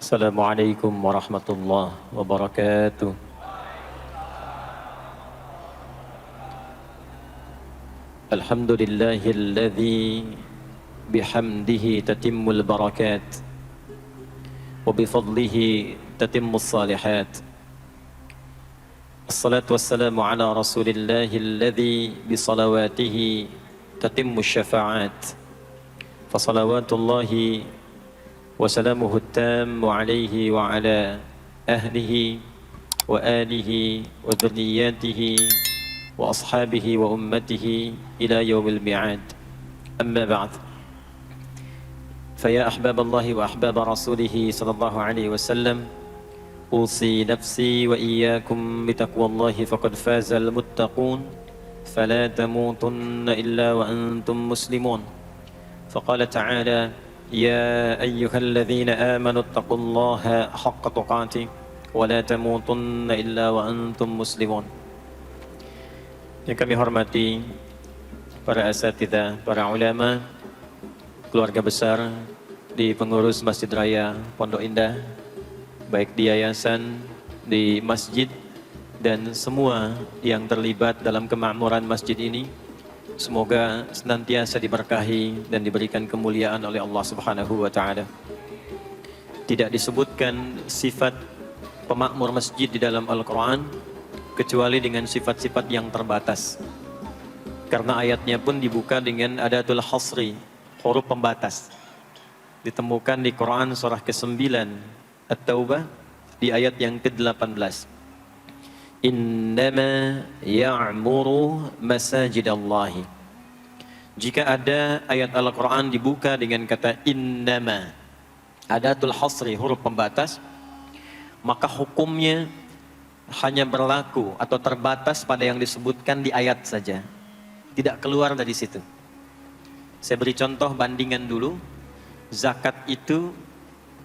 Assalamualaikum warahmatullahi wabarakatuh. Alhamdulillahilladzi bihamdihi tatimmul barakat wa bifadlihi tatimmus salihat. Assalatu wassalamu ala rasulillahilladzi bisalawatihi tatimmus syafa'at. Fasalawatullahi وسلامه التام عليه وعلى أهله وآله وذرياته وأصحابه وأمته إلى يوم الميعاد. أما بعد، فيا أحباب الله وأحباب رسوله صلى الله عليه وسلم، أوصي نفسي وإياكم بتقوى الله فقد فاز المتقون، فلا تموتن إلا وأنتم مسلمون. فقال تعالى: يا أيها الذين آمنوا اتقوا الله حق تقاته ولا تموتن إلا وأنتم مسلمون. Yang kami hormati para asatidzah, para ulama, keluarga besar di pengurus Masjid Raya Pondok Indah, baik di yayasan, di masjid, dan semua yang terlibat dalam kemakmuran masjid ini, semoga senantiasa diberkahi dan diberikan kemuliaan oleh Allah Subhanahu wa Ta'ala. Tidak disebutkan sifat pemakmur masjid di dalam Al-Quran kecuali dengan sifat-sifat yang terbatas, karena ayatnya pun dibuka dengan adatul hasri, huruf pembatas. Ditemukan di Quran surah ke-9 At-Taubah di ayat yang ke-18. Innama ya'muru masajidallahi. Jika ada ayat Al-Quran dibuka dengan kata innama, adatul hasri, huruf pembatas, maka hukumnya hanya berlaku atau terbatas pada yang disebutkan di ayat saja, tidak keluar dari situ. Saya beri contoh bandingan dulu. Zakat itu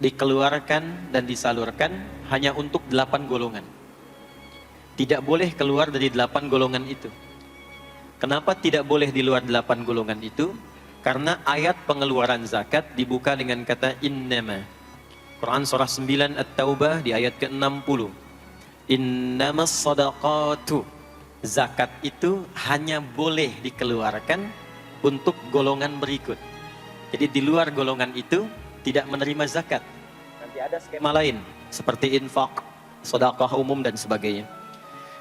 dikeluarkan dan disalurkan hanya untuk 8 golongan. Tidak boleh keluar dari 8 golongan itu. Kenapa tidak boleh di luar 8 golongan itu? Karena ayat pengeluaran zakat dibuka dengan kata innama. Quran surah 9 At-Taubah di ayat ke-60. Innamas sadaqatu. Zakat itu hanya boleh dikeluarkan untuk golongan berikut. Jadi di luar golongan itu tidak menerima zakat. Nanti ada skema lain seperti infak, sedekah umum dan sebagainya.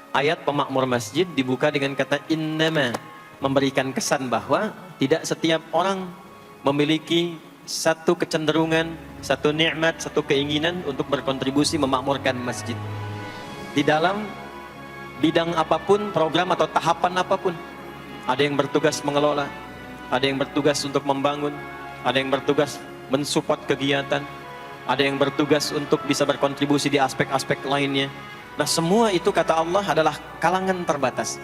Ayat pemakmur masjid dibuka dengan kata innama, memberikan kesan bahwa tidak setiap orang memiliki satu kecenderungan, satu nikmat, satu keinginan untuk berkontribusi memakmurkan masjid. Di dalam bidang apapun, program atau tahapan apapun, ada yang bertugas mengelola, ada yang bertugas untuk membangun, ada yang bertugas mensupport kegiatan, ada yang bertugas untuk bisa berkontribusi di aspek-aspek lainnya. Nah, semua itu kata Allah adalah kalangan terbatas.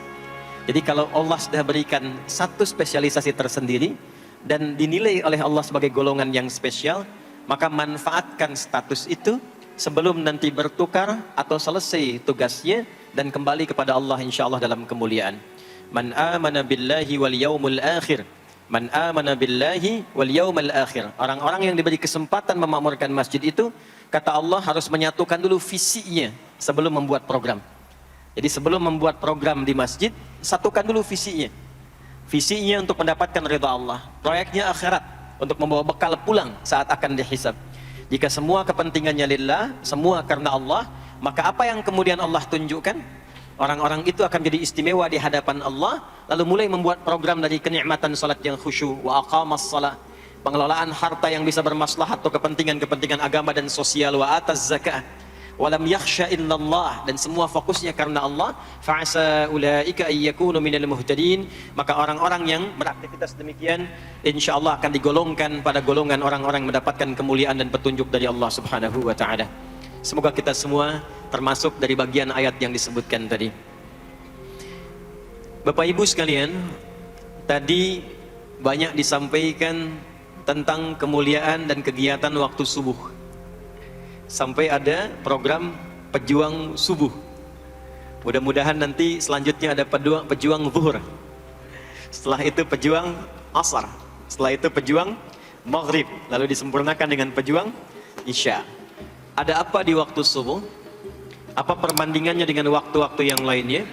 Jadi kalau Allah sudah berikan satu spesialisasi tersendiri dan dinilai oleh Allah sebagai golongan yang spesial, maka manfaatkan status itu sebelum nanti bertukar atau selesai tugasnya dan kembali kepada Allah insyaallah dalam kemuliaan. Man amana billahi wal yaumil akhir. Man amana billahi wal yaumil akhir. Orang-orang yang diberi kesempatan memakmurkan masjid itu, kata Allah, harus menyatukan dulu visinya sebelum membuat program. Jadi sebelum membuat program di masjid, satukan dulu visinya. Visinya untuk mendapatkan ridha Allah. Proyeknya akhirat, untuk membawa bekal pulang saat akan dihisab. Jika semua kepentingannya lillah, semua karena Allah, maka apa yang kemudian Allah tunjukkan? Orang-orang itu akan jadi istimewa di hadapan Allah, lalu mulai membuat program dari kenikmatan salat yang khusyuk, wa aqamas salat, pengelolaan harta yang bisa bermaslahat atau kepentingan-kepentingan agama dan sosial, wa ataz zakah, walam yakhsha illallah, dan semua fokusnya karena Allah, fa'asa ulaika ayyakunu minal muhtadin, maka orang-orang yang beraktivitas demikian insyaallah akan digolongkan pada golongan orang-orang mendapatkan kemuliaan dan petunjuk dari Allah Subhanahu wa Ta'ala. Semoga kita semua termasuk dari bagian ayat yang disebutkan tadi. Bapak Ibu sekalian, tadi banyak disampaikan tentang kemuliaan dan kegiatan waktu subuh. Sampai ada program pejuang subuh. Mudah-mudahan nanti selanjutnya ada pejuang zuhur. Setelah itu pejuang asar. Setelah itu pejuang maghrib. Lalu disempurnakan dengan pejuang isya. Ada apa di waktu subuh? Apa perbandingannya dengan waktu-waktu yang lainnya?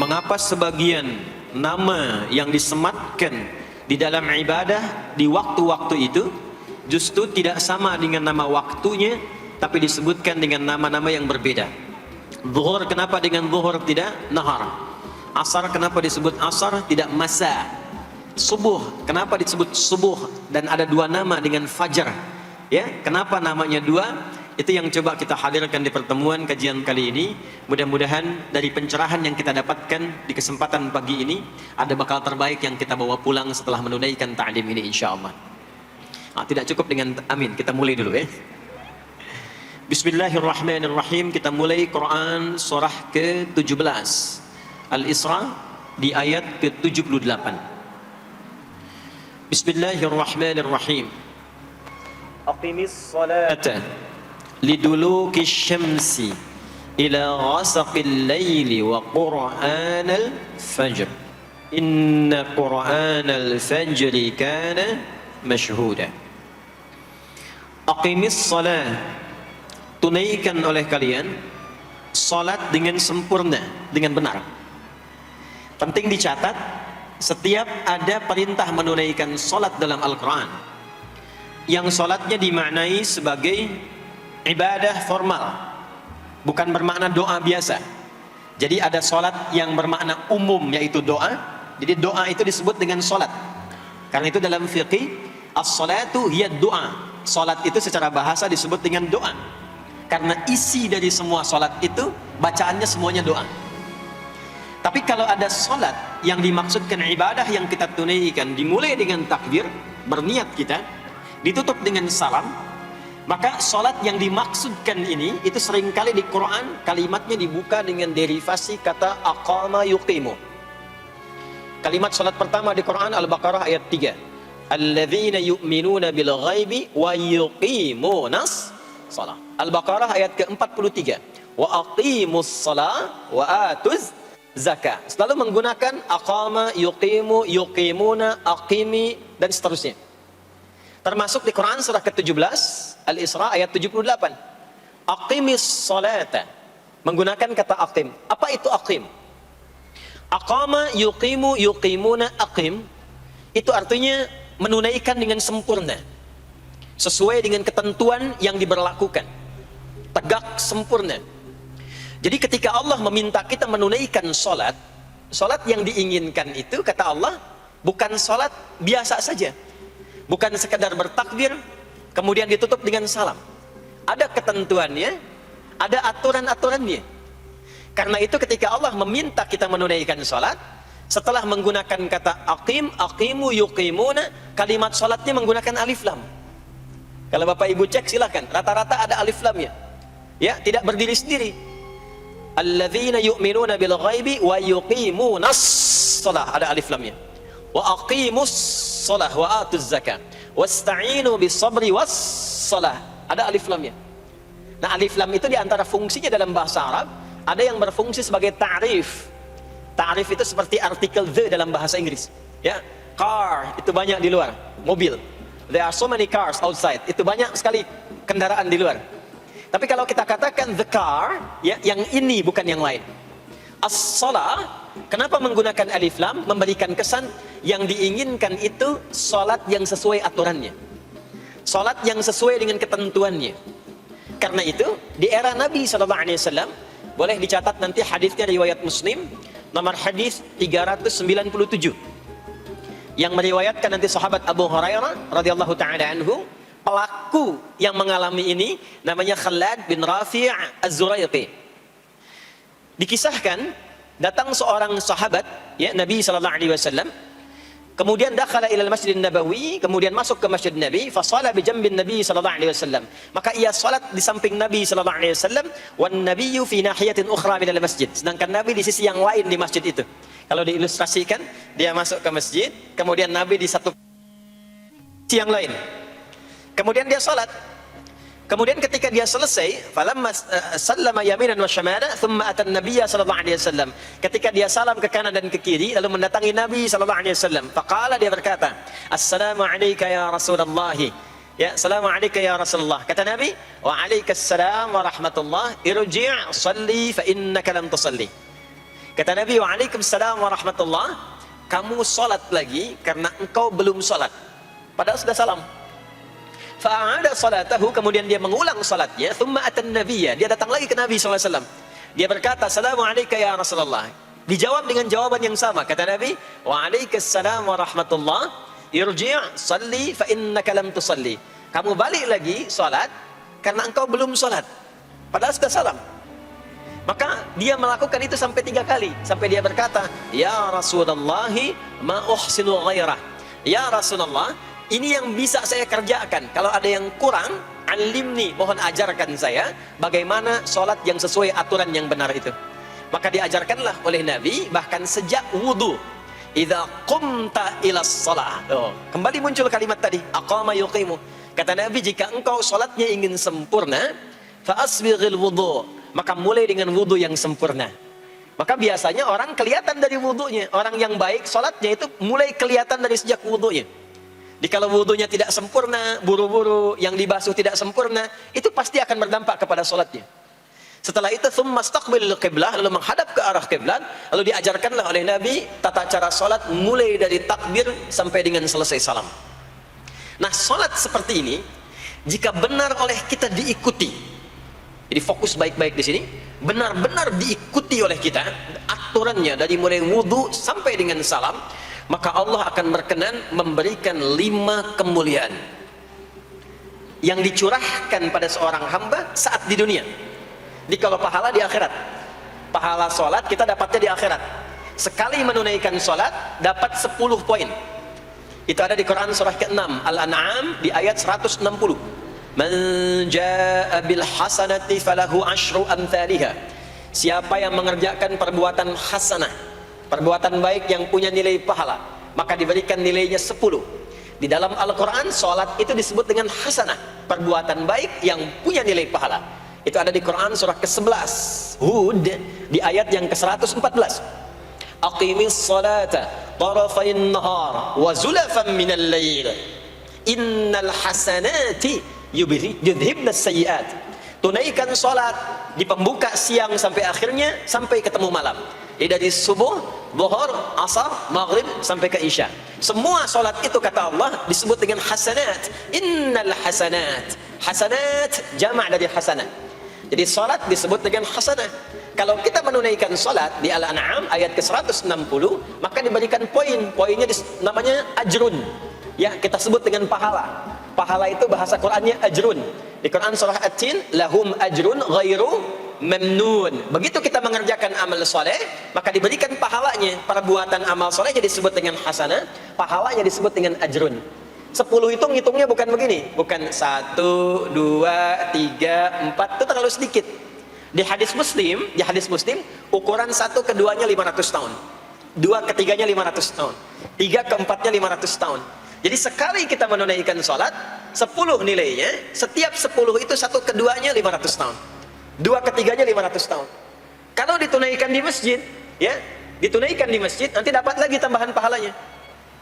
Mengapa sebagian nama yang disematkan di dalam ibadah di waktu-waktu itu justru tidak sama dengan nama waktunya, tapi disebutkan dengan nama-nama yang berbeda? Zuhur kenapa dengan zuhur tidak nahar? Asar kenapa disebut asar tidak masa? Subuh kenapa disebut subuh dan ada dua nama dengan fajar? Ya, kenapa namanya dua? Itu yang coba kita hadirkan di pertemuan kajian kali ini. Mudah-mudahan dari pencerahan yang kita dapatkan di kesempatan pagi ini ada bekal terbaik yang kita bawa pulang setelah menunaikan ta'lim ini insyaallah. Tidak cukup dengan amin, kita mulai dulu ya. Bismillahirrahmanirrahim. Kita mulai Quran surah ke-17 Al-Isra di ayat ke-78. Bismillahirrahmanirrahim. Aqimis salata liduluki syamsi ila ghasaqil layli wa qur'anal fajr inna qur'anal fajri kana mashhuda. Aqimis salat, tunaikan oleh kalian salat dengan sempurna, dengan benar. Penting dicatat, setiap ada perintah menunaikan salat dalam Al-Quran yang salatnya dimaknai sebagai ibadah formal, bukan bermakna doa biasa. Jadi ada solat yang bermakna umum, yaitu doa. Jadi doa itu disebut dengan solat. Karena itu dalam fiqih, as-salatu hiya doa. Solat itu secara bahasa disebut dengan doa. Karena isi dari semua solat itu, bacaannya semuanya doa. Tapi kalau ada solat yang dimaksudkan ibadah yang kita tunaikan, dimulai dengan takbir, berniat kita, ditutup dengan salam, maka solat yang dimaksudkan ini itu seringkali di Quran kalimatnya dibuka dengan derivasi kata aqama yuqimu. Kalimat solat pertama di Quran Al-Baqarah ayat 3. Alladzina yu'minuna bil ghaibi wa yuqimunas shalah. Al-Baqarah ayat ke-43. Wa aqimus shalah wa atuz zakah. Selalu menggunakan aqama, yuqimu, yuqimuna, aqimi dan seterusnya. Termasuk di Quran surah ke-17 Al-Isra ayat 78. Aqimis salata, menggunakan kata aqim. Apa itu aqim? Aqama, yuqimu, yuqimuna, aqim, itu artinya menunaikan dengan sempurna, sesuai dengan ketentuan yang diberlakukan, tegak sempurna. Jadi ketika Allah meminta kita menunaikan salat, salat yang diinginkan itu kata Allah bukan salat biasa saja, bukan sekadar bertakbir kemudian ditutup dengan salam. Ada ketentuannya, ada aturan-aturannya. Karena itu ketika Allah meminta kita menunaikan salat, setelah menggunakan kata aqim, aqimu, yuqimuna, kalimat salatnya menggunakan alif lam. Kalau Bapak Ibu cek silakan, rata-rata ada alif lamnya. Ya, tidak berdiri sendiri. Alladzina yu'minuna bil ghaibi wa yuqimunas shalah, ada alif lamnya. Wa aqimus shalah wa atuz zakah wasta'inu bis sabri was shalah, ada alif lamnya. Nah, alif lam itu diantara fungsinya dalam bahasa Arab, ada yang berfungsi sebagai ta'rif. Ta'rif itu seperti artikel the dalam bahasa Inggris. Ya, car itu banyak di luar, mobil. There are so many cars outside. Itu banyak sekali kendaraan di luar. Tapi kalau kita katakan the car, ya, yang ini bukan yang lain. As-shalah, kenapa menggunakan alif lam? Memberikan kesan yang diinginkan itu salat yang sesuai aturannya, salat yang sesuai dengan ketentuannya. Karena itu di era Nabi SAW, boleh dicatat nanti hadisnya riwayat Muslim, nomor hadis 397, yang meriwayatkan nanti sahabat Abu Hurairah radhiyallahu taala anhu. Pelaku yang mengalami ini namanya Khalad bin Rafi' Az-Zuraiqi. Dikisahkan datang seorang sahabat, ya, Nabi sallallahu alaihi wasallam, kemudian dakhala ila al-Masjid Nabawi, kemudian masuk ke Masjid Nabi, fa shala bi jambin Nabi sallallahu alaihi wasallam. Maka ia salat di samping Nabi sallallahu alaihi wasallam, wan nabiyyu fi nahiyatin ukhra min al-masjid. Sedangkan Nabi di sisi yang lain di masjid itu. Kalau diilustrasikan, dia masuk ke masjid, kemudian Nabi di satu sisi yang lain. Kemudian dia salat. Kemudian ketika dia selesai, falamma sallama yaminan wa shamala, thumma atan nabiyya sallallahu alaihi wasallam. Ketika dia salam ke kanan dan ke kiri, lalu mendatangi Nabi sallallahu alaihi wasallam. Faqala, dia berkata, "Assalamu alayka ya Rasulullah." Ya, Assalamualaikum ya Rasulullah. Kata Nabi, Waalaikumsalam warahmatullah, irji' salli fa innaka lam tusalli. Kata Nabi, Waalaikumsalam warahmatullah, kamu salat lagi karena engkau belum salat. Padahal sudah salam. Fa'ada salatahu, kemudian dia mengulang salatnya, thumma atan nabiyya, dia datang lagi ke Nabi SAW. Dia berkata, Assalamualaikum ya Rasulullah. Dijawab dengan jawaban yang sama. Kata Nabi, Waalaikumsalam warahmatullah, irji' salli fa innaka lam tusalli. Kamu balik lagi salat karena engkau belum salat. Padahal sudah salam. Maka dia melakukan itu sampai 3 kali. Sampai dia berkata, Ya Rasulullah, ma uhsinu ghairah. Ya Rasulullah, ini yang bisa saya kerjakan. Kalau ada yang kurang, alimni, mohon ajarkan saya bagaimana sholat yang sesuai aturan yang benar itu. Maka diajarkanlah oleh Nabi bahkan sejak wudu. Idza qumta ila shalah. Kembali muncul kalimat tadi, aqama yuqimu. Kata Nabi, jika engkau sholatnya ingin sempurna, fa asbighil wudu, maka mulai dengan wudu yang sempurna. Maka biasanya orang kelihatan dari wudunya. Orang yang baik sholatnya itu mulai kelihatan dari sejak wudunya. Kalau wudunya tidak sempurna, buru-buru, yang dibasuh tidak sempurna, itu pasti akan berdampak kepada sholatnya. Setelah itu, thumma istaqbilil qiblah, lalu menghadap ke arah qiblat, lalu diajarkanlah oleh Nabi tata cara sholat mulai dari takbir sampai dengan selesai salam. Nah, sholat seperti ini, jika benar oleh kita diikuti, jadi fokus baik-baik di sini, benar-benar diikuti oleh kita, aturannya dari mulai wudu sampai dengan salam, maka Allah akan berkenan memberikan 5 kemuliaan yang dicurahkan pada seorang hamba saat di dunia. Jadi kalau pahala di akhirat, pahala sholat kita dapatnya di akhirat. Sekali menunaikan sholat dapat 10 poin. Itu ada di Quran surah ke-6 Al-An'am di ayat 160. Man jaa bil hasanati falahu asyru amthaliha. Siapa yang mengerjakan perbuatan hasanah, perbuatan baik yang punya nilai pahala, maka diberikan nilainya 10. Di dalam Al-Quran, sholat itu disebut dengan hasanah, perbuatan baik yang punya nilai pahala. Itu ada di Quran surah ke-11 Hud di ayat yang ke-114. Aqimis salata tarafayn nahar wa zulafan minal lail innal hasanati yudhibnas sayyiat. Tunaikan sholat di pembuka siang sampai akhirnya, sampai ketemu malam. Dari subuh, zuhur, asar, maghrib sampai ke isya. Semua sholat itu kata Allah disebut dengan hasanat. Innal hasanat. Hasanat jamak dari hasanah. Jadi sholat disebut dengan hasanah. Kalau kita menunaikan sholat di Al-An'am ayat ke-160, maka diberikan poin. Poinnya namanya ajrun. Ya, kita sebut dengan pahala. Pahala itu bahasa Qur'annya ajrun. Di Quran surah At-Tin, lahum ajrun ghairu mamnun. Begitu kita mengerjakan amal soleh, maka diberikan pahalanya. Perbuatan amal soleh jadi disebut dengan hasanah, pahalanya disebut dengan ajrun. 10 itu ngitungnya bukan begini, bukan 1, 2, 3, 4, itu terlalu sedikit. Di hadis Muslim, ukuran 1 ke 2-nya 500 tahun, 2 ke 3-nya 500 tahun, 3 ke 4-nya 500 tahun. Jadi sekali kita menunaikan sholat, 10 nilainya, setiap 10 itu 1 ke 2-nya 500 tahun, 2 ke 3-nya 500 tahun. Kalau ditunaikan di masjid, ya, ditunaikan di masjid, nanti dapat lagi tambahan pahalanya.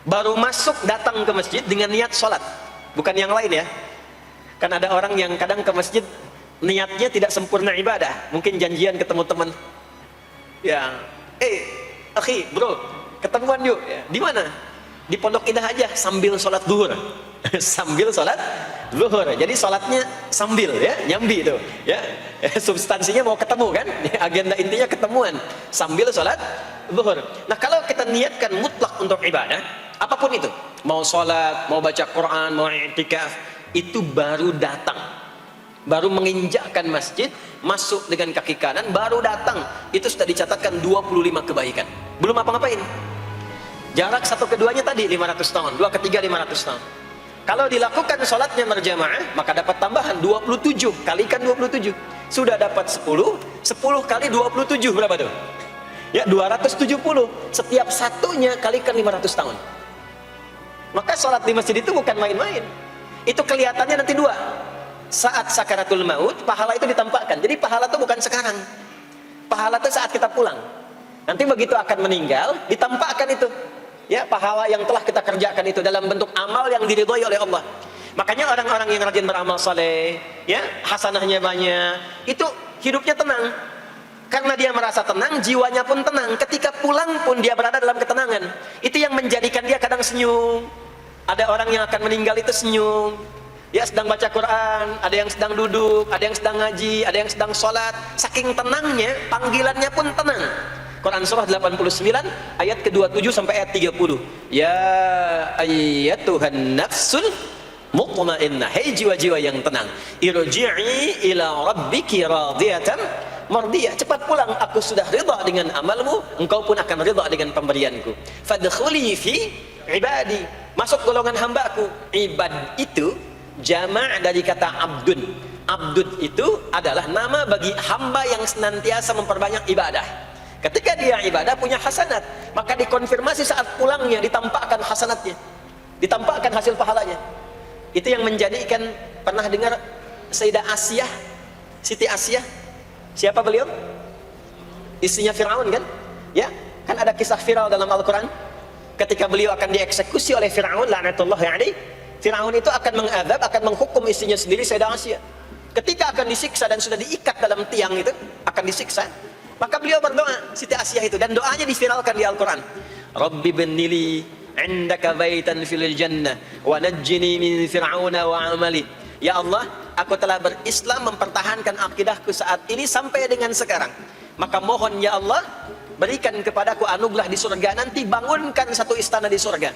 Baru masuk datang ke masjid dengan niat sholat, bukan yang lain ya. Kan ada orang yang kadang ke masjid niatnya tidak sempurna ibadah, mungkin janjian ketemu teman, ya, akhi, bro, ketemuan yuk, ya. Di mana? Di Pondok Indah aja, sambil sholat duhur. Sambil sholat duhur, jadi sholatnya sambil, ya, nyambi itu, ya. Substansinya mau ketemu kan, agenda intinya ketemuan, sambil sholat duhur. Nah, kalau kita niatkan mutlak untuk ibadah, apapun itu, mau sholat, mau baca Quran, mau i'tikaf, itu baru datang, baru menginjakkan masjid, masuk dengan kaki kanan, baru datang, itu sudah dicatatkan 25 kebaikan. Belum apa-ngapain. Jarak 1 ke 2-nya tadi 500 tahun, 2 ke 3 500 tahun. Kalau dilakukan sholatnya berjamaah, maka dapat tambahan 27, kalikan 27. Sudah dapat 10, 10 kali 27 berapa tuh? Ya, 270. Setiap satunya kalikan 500 tahun. Maka sholat di masjid itu bukan main-main. Itu kelihatannya nanti 2. Saat sakaratul maut, pahala itu ditampakkan. Jadi pahala itu bukan sekarang. Pahala itu saat kita pulang. Nanti begitu akan meninggal, ditampakkan itu. Ya, pahala yang telah kita kerjakan itu dalam bentuk amal yang diridhoi oleh Allah. Makanya orang-orang yang rajin beramal saleh, ya, hasanahnya banyak, itu hidupnya tenang. Karena dia merasa tenang, jiwanya pun tenang. Ketika pulang pun dia berada dalam ketenangan. Itu yang menjadikan dia kadang senyum. Ada orang yang akan meninggal itu senyum. Dia sedang baca Quran, ada yang sedang duduk, ada yang sedang ngaji, ada yang sedang sholat. Saking tenangnya, panggilannya pun tenang. Quran surah 89 ayat ke-27 sampai ayat 30. Ya ayyatuhan nafsul mutmainnah, hei jiwa-jiwa yang tenang, irji'i ila rabbiki radiyatan mardiyah, cepat pulang, aku sudah ridha dengan amalmu, engkau pun akan ridha dengan pemberianku. Fadkhuli fi ibadi, masuk golongan hambaku. Ibad itu jama' dari kata abdun. Abdun itu adalah nama bagi hamba yang senantiasa memperbanyak ibadah. Ketika dia ibadah punya hasanat, maka dikonfirmasi saat pulangnya, ditampakkan hasanatnya, ditampakkan hasil pahalanya. Itu yang menjadikan, pernah dengar Sayyidah Asyah, Siti Asyah? Siapa beliau? Istrinya Fir'aun kan? Ya, kan ada kisah Fir'aun dalam Al-Quran. Ketika beliau akan dieksekusi oleh Fir'aun, la'natullahi alaih, Fir'aun itu akan mengadab, akan menghukum istrinya sendiri, Sayyidah Asyah. Ketika akan disiksa dan sudah diikat dalam tiang itu, akan disiksa, maka beliau berdoa, Siti Asyah itu, dan doanya diviralkan di Al-Quran. Rabbi bennili indaka baitan fil jannah wa najjini min fir'auna wa amali. Ya Allah, aku telah berislam, mempertahankan akidahku saat ini sampai dengan sekarang. Maka mohon ya Allah, berikan kepadaku anugerah di surga nanti, bangunkan satu istana di surga.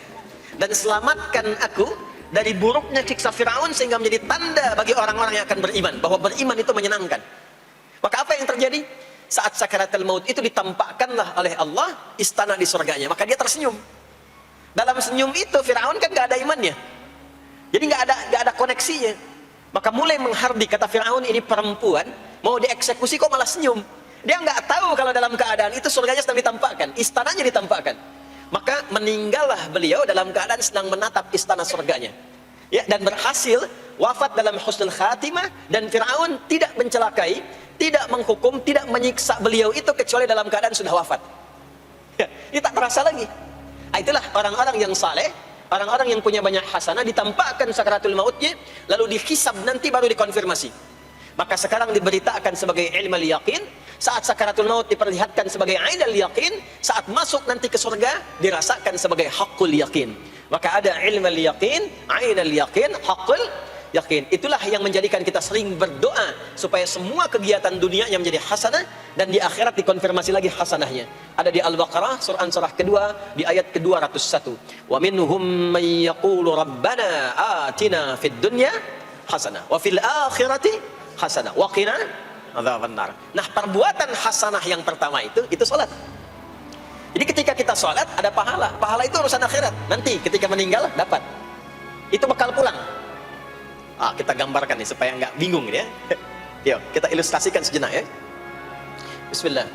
Dan selamatkan aku dari buruknya siksa Fir'aun, sehingga menjadi tanda bagi orang-orang yang akan beriman, bahwa beriman itu menyenangkan. Maka apa yang terjadi? Saat sakaratul maut itu ditampakkanlah oleh Allah istana di surganya, maka dia tersenyum. Dalam senyum itu Fir'aun kan gak ada imannya, jadi gak ada koneksinya. Maka mulai menghardik, kata Fir'aun, ini perempuan mau dieksekusi kok malah senyum. Dia nggak tahu kalau dalam keadaan itu surganya sedang ditampakkan, istananya ditampakkan. Maka meninggallah beliau dalam keadaan sedang menatap istana surganya, ya, dan berhasil wafat dalam husnul khatimah. Dan Fir'aun tidak mencelakai, tidak menghukum, tidak menyiksa beliau itu kecuali dalam keadaan sudah wafat, ya, ini tak terasa lagi. Itulah orang-orang yang saleh, orang-orang yang punya banyak hasanah, ditampakkan sakaratul mautnya, lalu dihisab, nanti baru dikonfirmasi. Maka sekarang diberitakan sebagai ilmal yaqin, saat sakaratul maut diperlihatkan sebagai ainal yaqin, saat masuk nanti ke surga dirasakan sebagai haqqul yaqin. Maka ada ilmal yaqin, ainal yaqin, haqqul yaqin. Itulah yang menjadikan kita sering berdoa supaya semua kegiatan dunia yang menjadi hasanah, dan di akhirat dikonfirmasi lagi hasanahnya. Ada di Al-Baqarah surah kedua di ayat ke-201. Wa minhum man yaqulu rabbana atina fid dunya hasanah wa fil akhirati hasanah wa qina adzabannar. Nah, perbuatan hasanah yang pertama itu salat. Jadi ketika kita salat ada pahala. Pahala itu urusan akhirat. Nanti ketika meninggal dapat. Itu bakal pulang. Kita gambarkan nih supaya nggak bingung ya. Yuk, kita ilustrasikan sejenak ya. Bismillah.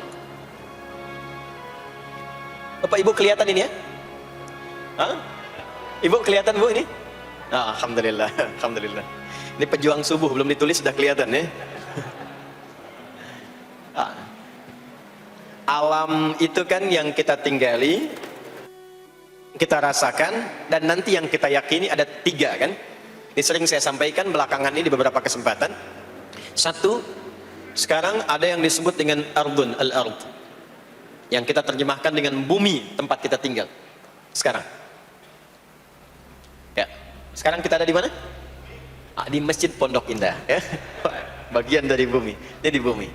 Bapak Ibu kelihatan ini ya? Ibu kelihatan Bu ini? Alhamdulillah, alhamdulillah. Ini pejuang subuh, belum ditulis sudah kelihatan ya. Alam itu kan yang kita tinggali, kita rasakan, dan nanti yang kita yakini ada 3 kan. Ini sering saya sampaikan belakangan ini di beberapa kesempatan. 1, sekarang ada yang disebut dengan ardun, al-ard, yang kita terjemahkan dengan bumi tempat kita tinggal sekarang. Ya, sekarang kita ada di mana? Di Masjid Pondok Indah ya. Bagian dari bumi. Ini di bumi.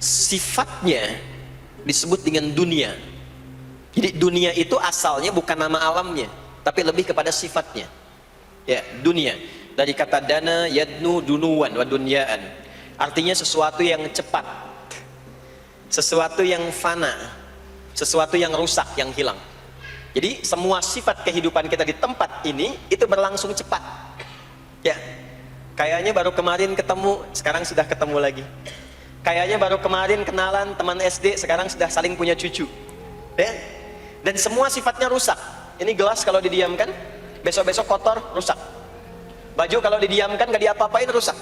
Sifatnya disebut dengan dunia. Jadi dunia itu asalnya bukan nama alamnya, tapi lebih kepada sifatnya. Ya, dunia. Dari kata dana yadnu dunuwan wa dunyaan. Artinya sesuatu yang cepat, sesuatu yang fana, sesuatu yang rusak, yang hilang. Jadi semua sifat kehidupan kita di tempat ini itu berlangsung cepat. Ya, kayaknya baru kemarin ketemu, sekarang sudah ketemu lagi. Kayaknya baru kemarin kenalan teman SD, sekarang sudah saling punya cucu. Ya, dan semua sifatnya rusak. Ini gelas kalau didiamkan, besok-besok kotor, rusak. Baju kalau didiamkan nggak diapa-apain, rusak.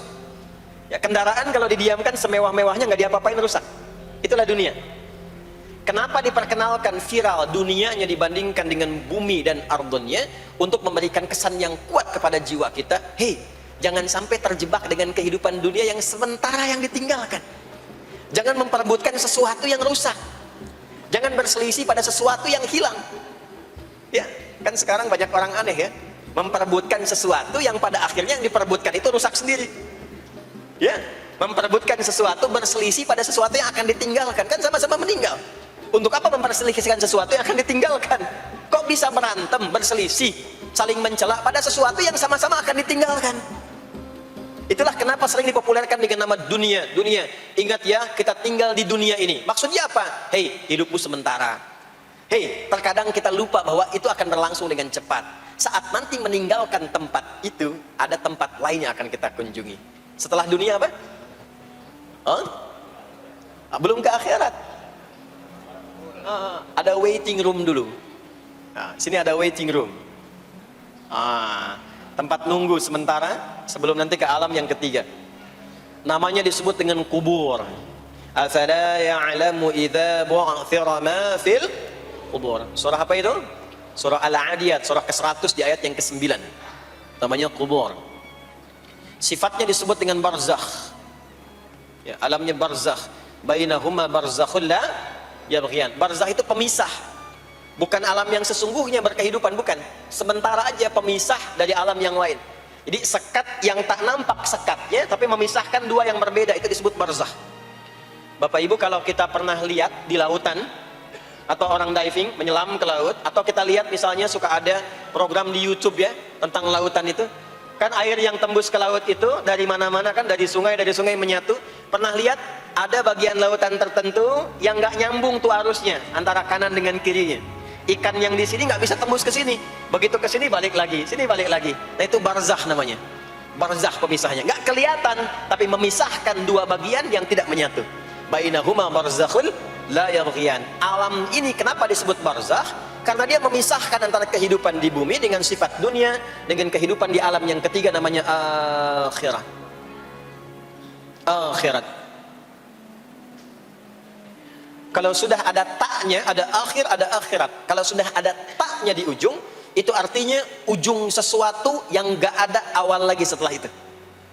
Ya, kendaraan kalau didiamkan semewah-mewahnya nggak diapa-apain, rusak. Itulah dunia. Kenapa diperkenalkan viral dunianya dibandingkan dengan bumi dan ardonnya? Untuk memberikan kesan yang kuat kepada jiwa kita. Hei, jangan sampai terjebak dengan kehidupan dunia yang sementara yang ditinggalkan. Jangan memperebutkan sesuatu yang rusak. Jangan berselisih pada sesuatu yang hilang. Ya, kan sekarang banyak orang aneh ya, memperebutkan sesuatu yang pada akhirnya yang diperebutkan itu rusak sendiri. Ya, memperebutkan sesuatu berselisih pada sesuatu yang akan ditinggalkan, kan sama-sama meninggal. Untuk apa memperselisihkan sesuatu yang akan ditinggalkan? Kok bisa berantem, berselisih, saling mencela pada sesuatu yang sama-sama akan ditinggalkan? Itulah kenapa sering dipopulerkan dengan nama dunia. Dunia, ingat ya, kita tinggal di dunia ini. Maksudnya apa? Hei, hidupmu sementara. Hei, terkadang kita lupa bahwa itu akan berlangsung dengan cepat. Saat nanti meninggalkan tempat itu, ada tempat lain yang akan kita kunjungi. Setelah dunia apa? Oh? Belum ke akhirat. Ada waiting room dulu. Nah, sini ada waiting room. Tempat nunggu sementara sebelum nanti ke alam yang ketiga. Namanya disebut dengan kubur. Afala ya'lamu idza bu'thira ma fil kubur. Surah apa itu? Surah Al-Adiyat, surah ke-100 di ayat yang ke-9. Namanya kubur. Sifatnya disebut dengan barzakh. Ya, alamnya barzakh. Bainahuma barzakhul la yabghiyan. Barzakh itu pemisah. Bukan alam yang sesungguhnya berkehidupan, bukan. Sementara aja pemisah dari alam yang lain. Jadi sekat yang tak nampak sekatnya, tapi memisahkan dua yang berbeda, itu disebut barzakh. Bapak Ibu, kalau kita pernah lihat di lautan, atau orang diving, menyelam ke laut, atau kita lihat misalnya suka ada program di YouTube ya, tentang lautan itu, kan air yang tembus ke laut itu, dari mana-mana kan, dari sungai menyatu. Pernah lihat ada bagian lautan tertentu yang nggak nyambung tuh arusnya, antara kanan dengan kirinya. Ikan yang di sini nggak bisa tembus ke sini, begitu ke sini balik lagi, sini balik lagi. Nah itu barzakh namanya, barzakh pemisahnya. Nggak kelihatan, tapi memisahkan dua bagian yang tidak menyatu. Bainahuma barzakhul la yabghiyan. Alam ini kenapa disebut barzakh? Karena dia memisahkan antara kehidupan di bumi dengan sifat dunia, dengan kehidupan di alam yang ketiga namanya akhirat. Akhirat. Kalau sudah ada taknya, ada akhir, ada akhirat. Kalau sudah ada taknya di ujung, itu artinya ujung sesuatu yang gak ada awal lagi setelah itu.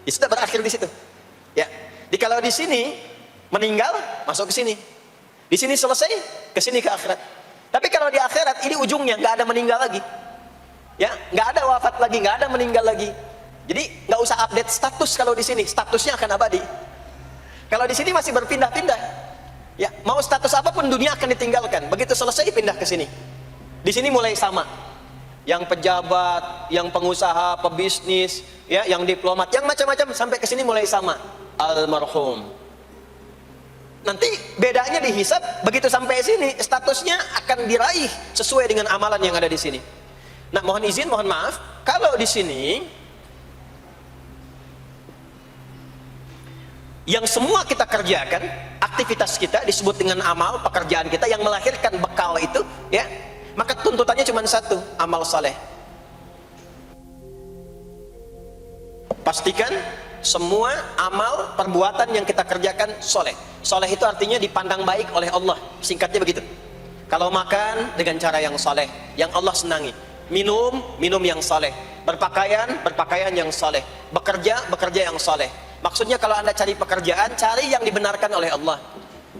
Ya sudah berakhir di situ. Ya. Jadi kalau di sini meninggal, masuk ke sini. Di sini selesai, ke sini ke akhirat. Tapi kalau di akhirat ini ujungnya gak ada meninggal lagi. Ya, gak ada wafat lagi, gak ada meninggal lagi. Jadi gak usah update status kalau di sini, statusnya akan abadi. Kalau di sini masih berpindah-pindah. Ya, mau status apapun dunia akan ditinggalkan. Begitu selesai pindah ke sini. Di sini mulai sama. Yang pejabat, yang pengusaha, pebisnis, ya, yang diplomat, yang macam-macam sampai ke sini mulai sama. Almarhum. Nanti bedanya dihisab, begitu sampai sini statusnya akan diraih sesuai dengan amalan yang ada di sini. Nah, mohon izin, mohon maaf, kalau di sini yang semua kita kerjakan, aktivitas kita disebut dengan amal, pekerjaan kita yang melahirkan bekal itu, ya, maka tuntutannya cuma satu, amal saleh. Pastikan semua amal perbuatan yang kita kerjakan soleh. Soleh itu artinya dipandang baik oleh Allah, singkatnya begitu. Kalau makan dengan cara yang soleh, yang Allah senangi. Minum yang soleh. Berpakaian yang soleh. Bekerja yang soleh. Maksudnya kalau Anda cari pekerjaan, cari yang dibenarkan oleh Allah.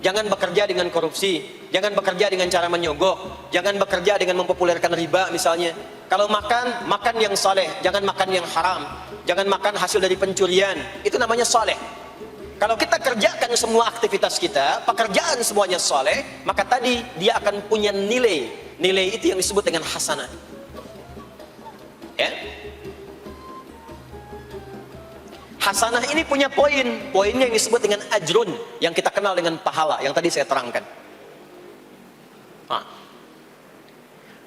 Jangan bekerja dengan korupsi, jangan bekerja dengan cara menyogok, jangan bekerja dengan mempopulerkan riba misalnya. Kalau makan yang saleh, jangan makan yang haram, jangan makan hasil dari pencurian. Itu namanya saleh. Kalau kita kerjakan semua aktivitas kita, pekerjaan semuanya saleh, maka tadi dia akan punya nilai. Nilai itu yang disebut dengan hasanah. Ya. Hasanah ini punya poinnya yang disebut dengan ajrun, yang kita kenal dengan pahala, yang tadi saya terangkan.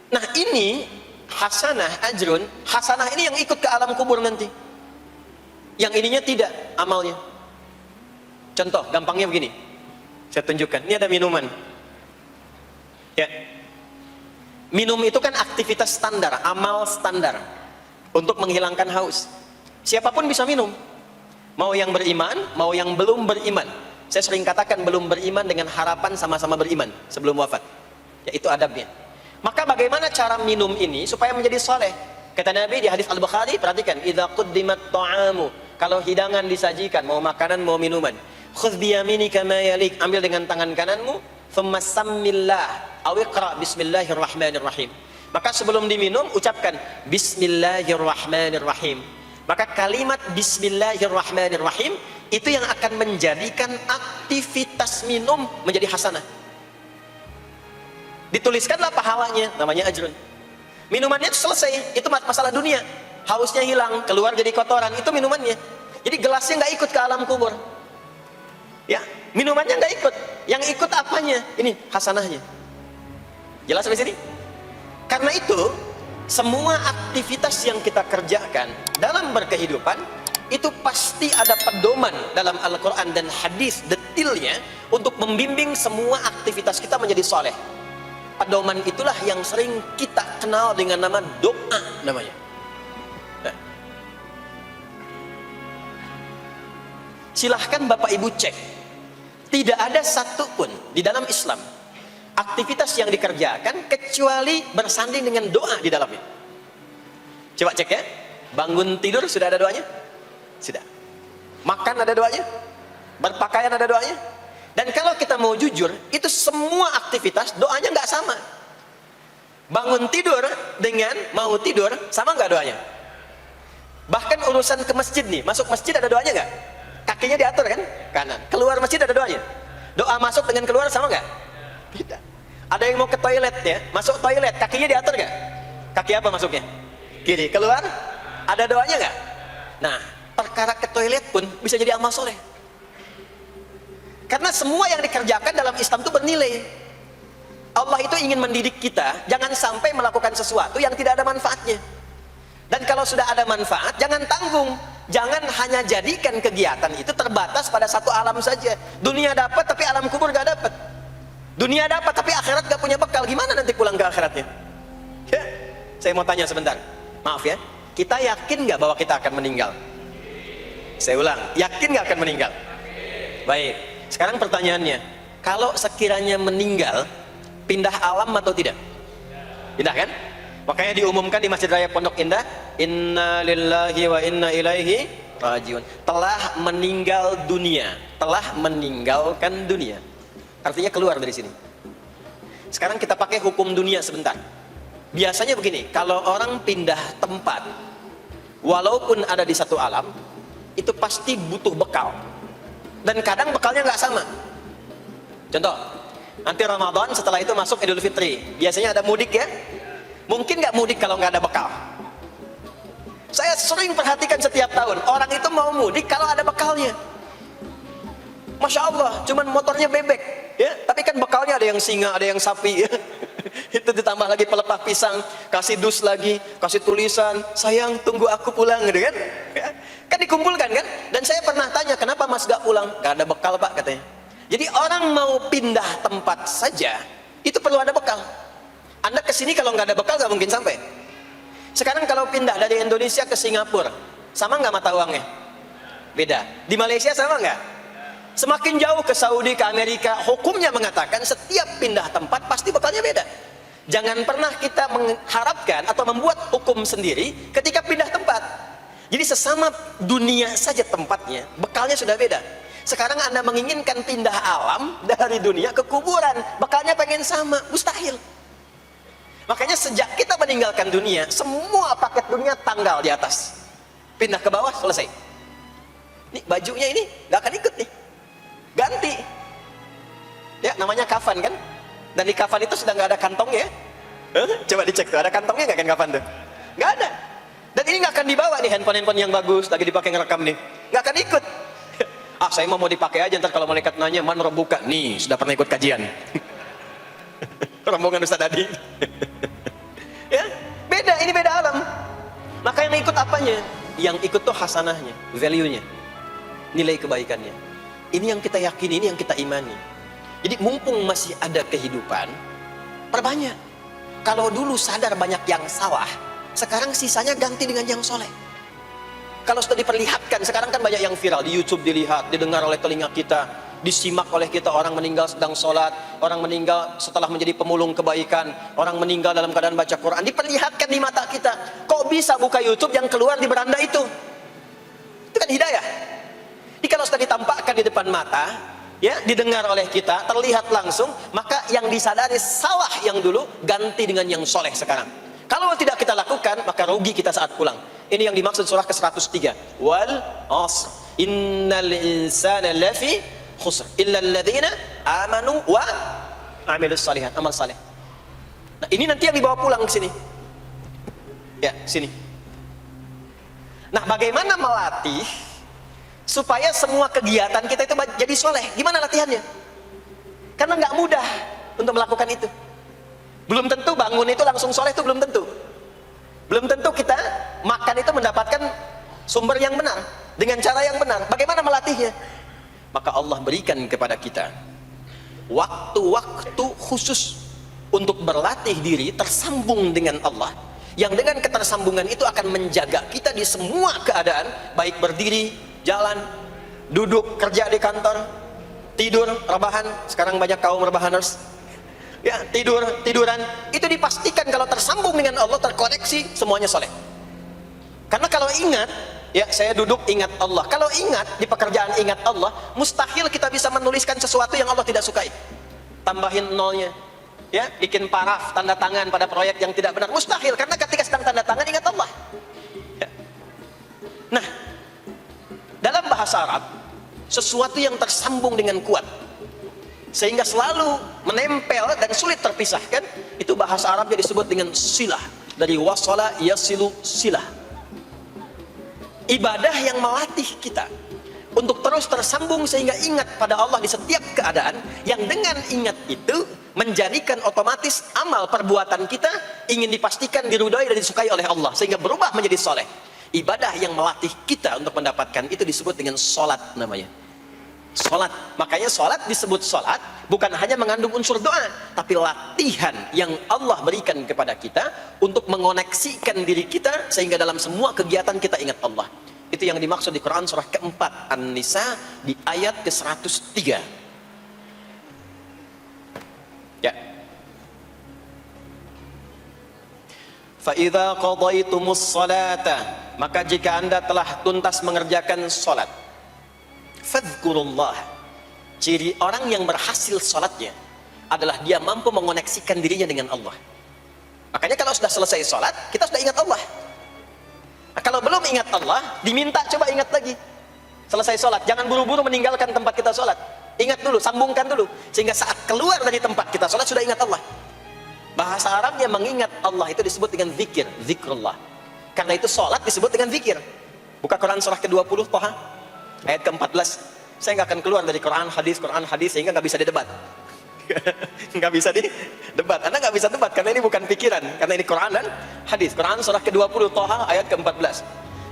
Nah ini hasanah, ajrun, hasanah ini yang ikut ke alam kubur nanti. Yang ininya tidak amalnya. Contoh, gampangnya begini, saya tunjukkan. Ini ada minuman. Ya, minum itu kan aktivitas standar, amal standar untuk menghilangkan haus. Siapapun bisa minum. Mau yang beriman, mau yang belum beriman. Saya sering katakan belum beriman dengan harapan sama-sama beriman sebelum wafat. Ya, itu adabnya. Maka bagaimana cara minum ini supaya menjadi soleh? Kata Nabi di hadis Al-Bukhari, perhatikan, idza quddimat ta'amu, kalau hidangan disajikan, mau makanan mau minuman, khudh bi yaminika ma yalik, ambil dengan tangan kananmu, thumma sammillah aw iqra bismillahirrahmanirrahim. Maka sebelum diminum ucapkan bismillahirrahmanirrahim. Maka kalimat bismillahirrahmanirrahim itu yang akan menjadikan aktivitas minum menjadi hasanah. Dituliskanlah pahalanya, namanya ajrun. Minumannya itu selesai, itu masalah dunia. Hausnya hilang, keluar jadi kotoran, itu minumannya. Jadi gelasnya nggak ikut ke alam kubur. Ya, minumannya nggak ikut. Yang ikut apanya? Ini hasanahnya. Jelas sampai sini? Karena itu, semua aktivitas yang kita kerjakan dalam berkehidupan itu pasti ada pedoman dalam Al-Quran dan hadis detailnya untuk membimbing semua aktivitas kita menjadi soleh. Pedoman itulah yang sering kita kenal dengan nama doa namanya. Nah. Silahkan Bapak Ibu cek, tidak ada satupun di dalam Islam aktivitas yang dikerjakan kecuali bersanding dengan doa di dalamnya. Coba cek ya, bangun tidur sudah ada doanya? Sudah. Makan ada doanya? Berpakaian ada doanya? Dan kalau kita mau jujur, itu semua aktivitas doanya nggak sama. Bangun tidur dengan mau tidur sama nggak doanya? Bahkan urusan ke masjid nih, masuk masjid ada doanya nggak? Kakinya diatur kan? Kanan. Keluar masjid ada doanya? Doa masuk dengan keluar sama nggak? Beda. Ada yang mau ke toilet ya, masuk toilet, kakinya diatur nggak? Kaki apa masuknya? Kiri. Keluar? Ada doanya nggak? Nah, perkara ke toilet pun bisa jadi amal soleh. Karena semua yang dikerjakan dalam Islam itu bernilai. Allah itu ingin mendidik kita, jangan sampai melakukan sesuatu yang tidak ada manfaatnya. Dan kalau sudah ada manfaat, jangan tanggung. Jangan hanya jadikan kegiatan itu terbatas pada satu alam saja. Dunia dapat, tapi alam kubur gak dapat. Dunia dapat, tapi akhirat gak punya bekal. Gimana nanti pulang ke akhiratnya? Ya, saya mau tanya sebentar. Maaf ya, kita yakin gak bahwa kita akan meninggal? Saya ulang, yakin gak akan meninggal? Baik. Sekarang pertanyaannya, kalau sekiranya meninggal, pindah alam atau tidak? Pindah kan? Makanya diumumkan di Masjid Raya Pondok Indah, inna lillahi wa inna ilaihi rajiun. Telah meninggal dunia, telah meninggalkan dunia. Artinya keluar dari sini. Sekarang kita pakai hukum dunia sebentar. Biasanya begini, kalau orang pindah tempat, walaupun ada di satu alam, itu pasti butuh bekal. Dan kadang bekalnya nggak sama. Contoh, nanti Ramadan, setelah itu masuk Idul Fitri. Biasanya ada mudik ya. Mungkin nggak mudik kalau nggak ada bekal. Saya sering perhatikan setiap tahun, orang itu mau mudik kalau ada bekalnya. Masya Allah, cuman motornya bebek, ya. Tapi kan bekalnya ada yang singa, ada yang sapi, ya. Itu ditambah lagi pelepah pisang, kasih dus lagi, kasih tulisan, sayang tunggu aku pulang, gitu kan? Ya. Kan dikumpulkan kan? Dan saya pernah tanya, kenapa mas gak pulang? Gak ada bekal pak, katanya. Jadi orang mau pindah tempat saja, itu perlu ada bekal. Anda kesini kalau nggak ada bekal nggak mungkin sampai. Sekarang kalau pindah dari Indonesia ke Singapura, sama nggak mata uangnya? Beda. Di Malaysia sama nggak? Semakin jauh ke Saudi, ke Amerika, hukumnya mengatakan setiap pindah tempat pasti bekalnya beda. Jangan pernah kita mengharapkan atau membuat hukum sendiri ketika pindah tempat. Jadi sesama dunia saja tempatnya, bekalnya sudah beda. Sekarang Anda menginginkan pindah alam dari dunia ke kuburan, bekalnya pengen sama, mustahil. Makanya sejak kita meninggalkan dunia, semua paket dunia tanggal di atas. Pindah ke bawah, selesai. Nih bajunya ini gak akan ikut nih. Ganti. Ya, namanya kafan kan? Dan di kafan itu sudah gak ada kantongnya. Coba dicek tuh, ada kantongnya gak kan kafan tuh? Gak ada. Dan ini gak akan dibawa nih handphone-handphone yang bagus, lagi dipakai ngerekam nih. Gak akan ikut. Ah, saya mau dipakai aja, ntar kalau malaikat nanya, man buka. Nih, sudah pernah ikut kajian. Rombongan Ustaz Adi. Ya, beda, ini beda alam. Maka yang ikut apanya? Yang ikut tuh hasanahnya, value-nya, nilai kebaikannya. Ini yang kita yakini, ini yang kita imani. Jadi mumpung masih ada kehidupan, perbanyak. Kalau dulu sadar banyak yang salah, sekarang sisanya ganti dengan yang soleh. Kalau sudah diperlihatkan, sekarang kan banyak yang viral di YouTube, dilihat, didengar oleh telinga kita. disimak oleh kita. Orang meninggal sedang sholat, orang meninggal setelah menjadi pemulung kebaikan, orang meninggal dalam keadaan baca Quran, diperlihatkan di mata kita. Kok bisa buka YouTube yang keluar di beranda itu? Itu kan hidayah. Jadi kalau sudah ditampakkan di depan mata, ya, didengar oleh kita, terlihat langsung, maka yang disadari salah yang dulu ganti dengan yang soleh sekarang. Kalau tidak kita lakukan, maka rugi kita saat pulang. Ini yang dimaksud surah ke-103. Wal asr innal insana lafi khusr illa alladhina amanu wa amilus salihat, amal saleh. Nah, ini nanti yang dibawa pulang ke sini. Ya, sini. Nah, bagaimana melatih supaya semua kegiatan kita itu jadi soleh? Gimana latihannya? Karena nggak mudah untuk melakukan itu. Belum tentu bangun itu langsung soleh, itu belum tentu. Belum tentu kita makan itu mendapatkan sumber yang benar, dengan cara yang benar. Bagaimana melatihnya? Maka Allah berikan kepada kita waktu-waktu khusus untuk berlatih diri tersambung dengan Allah, yang dengan ketersambungan itu akan menjaga kita di semua keadaan, baik berdiri, jalan, duduk, kerja di kantor, tidur, rebahan. Sekarang banyak kaum rebahaners, ya, tiduran, itu dipastikan kalau tersambung dengan Allah, terkoneksi, semuanya soleh. Karena kalau ingat, ya, saya duduk ingat Allah. Kalau ingat di pekerjaan ingat Allah, mustahil kita bisa menuliskan sesuatu yang Allah tidak sukai. Tambahin nolnya, ya, bikin paraf, tanda tangan pada proyek yang tidak benar, mustahil. Karena ketika sedang tanda tangan ingat Allah. Ya. Nah, dalam bahasa Arab, sesuatu yang tersambung dengan kuat sehingga selalu menempel dan sulit terpisahkan, itu bahasa Arabnya disebut dengan silah. Dari wasala yasilu silah. Ibadah yang melatih kita untuk terus tersambung sehingga ingat pada Allah di setiap keadaan, yang dengan ingat itu menjadikan otomatis amal perbuatan kita ingin dipastikan diridhoi dan disukai oleh Allah, sehingga berubah menjadi soleh. Ibadah yang melatih kita untuk mendapatkan itu disebut dengan sholat namanya. Sholat. Makanya sholat disebut sholat bukan hanya mengandung unsur doa, tapi latihan yang Allah berikan kepada kita untuk mengoneksikan diri kita sehingga dalam semua kegiatan kita ingat Allah. Itu yang dimaksud di Quran surah keempat An-Nisa di ayat ke-103. Ya. Fa-idza qadaitumus salata, maka jika Anda telah tuntas mengerjakan salat, fadhkurullah. Ciri orang yang berhasil salatnya adalah dia mampu mengoneksikan dirinya dengan Allah. Makanya kalau sudah selesai salat, kita sudah ingat Allah. Nah, kalau belum ingat Allah, diminta coba ingat lagi. Selesai salat, jangan buru-buru meninggalkan tempat kita salat. Ingat dulu, sambungkan dulu, sehingga saat keluar dari tempat kita salat sudah ingat Allah. Bahasa Arabnya mengingat Allah itu disebut dengan zikir, zikrullah. Karena itu salat disebut dengan zikir. Buka Quran surah ke-20 Toha ayat ke-14. Saya nggak akan keluar dari Quran hadis sehingga nggak bisa didebat. Nggak bisa didebat. Anda nggak bisa debat karena ini bukan pikiran, karena ini Quran dan hadis. Quran surah ke-20 Toha ayat ke-14.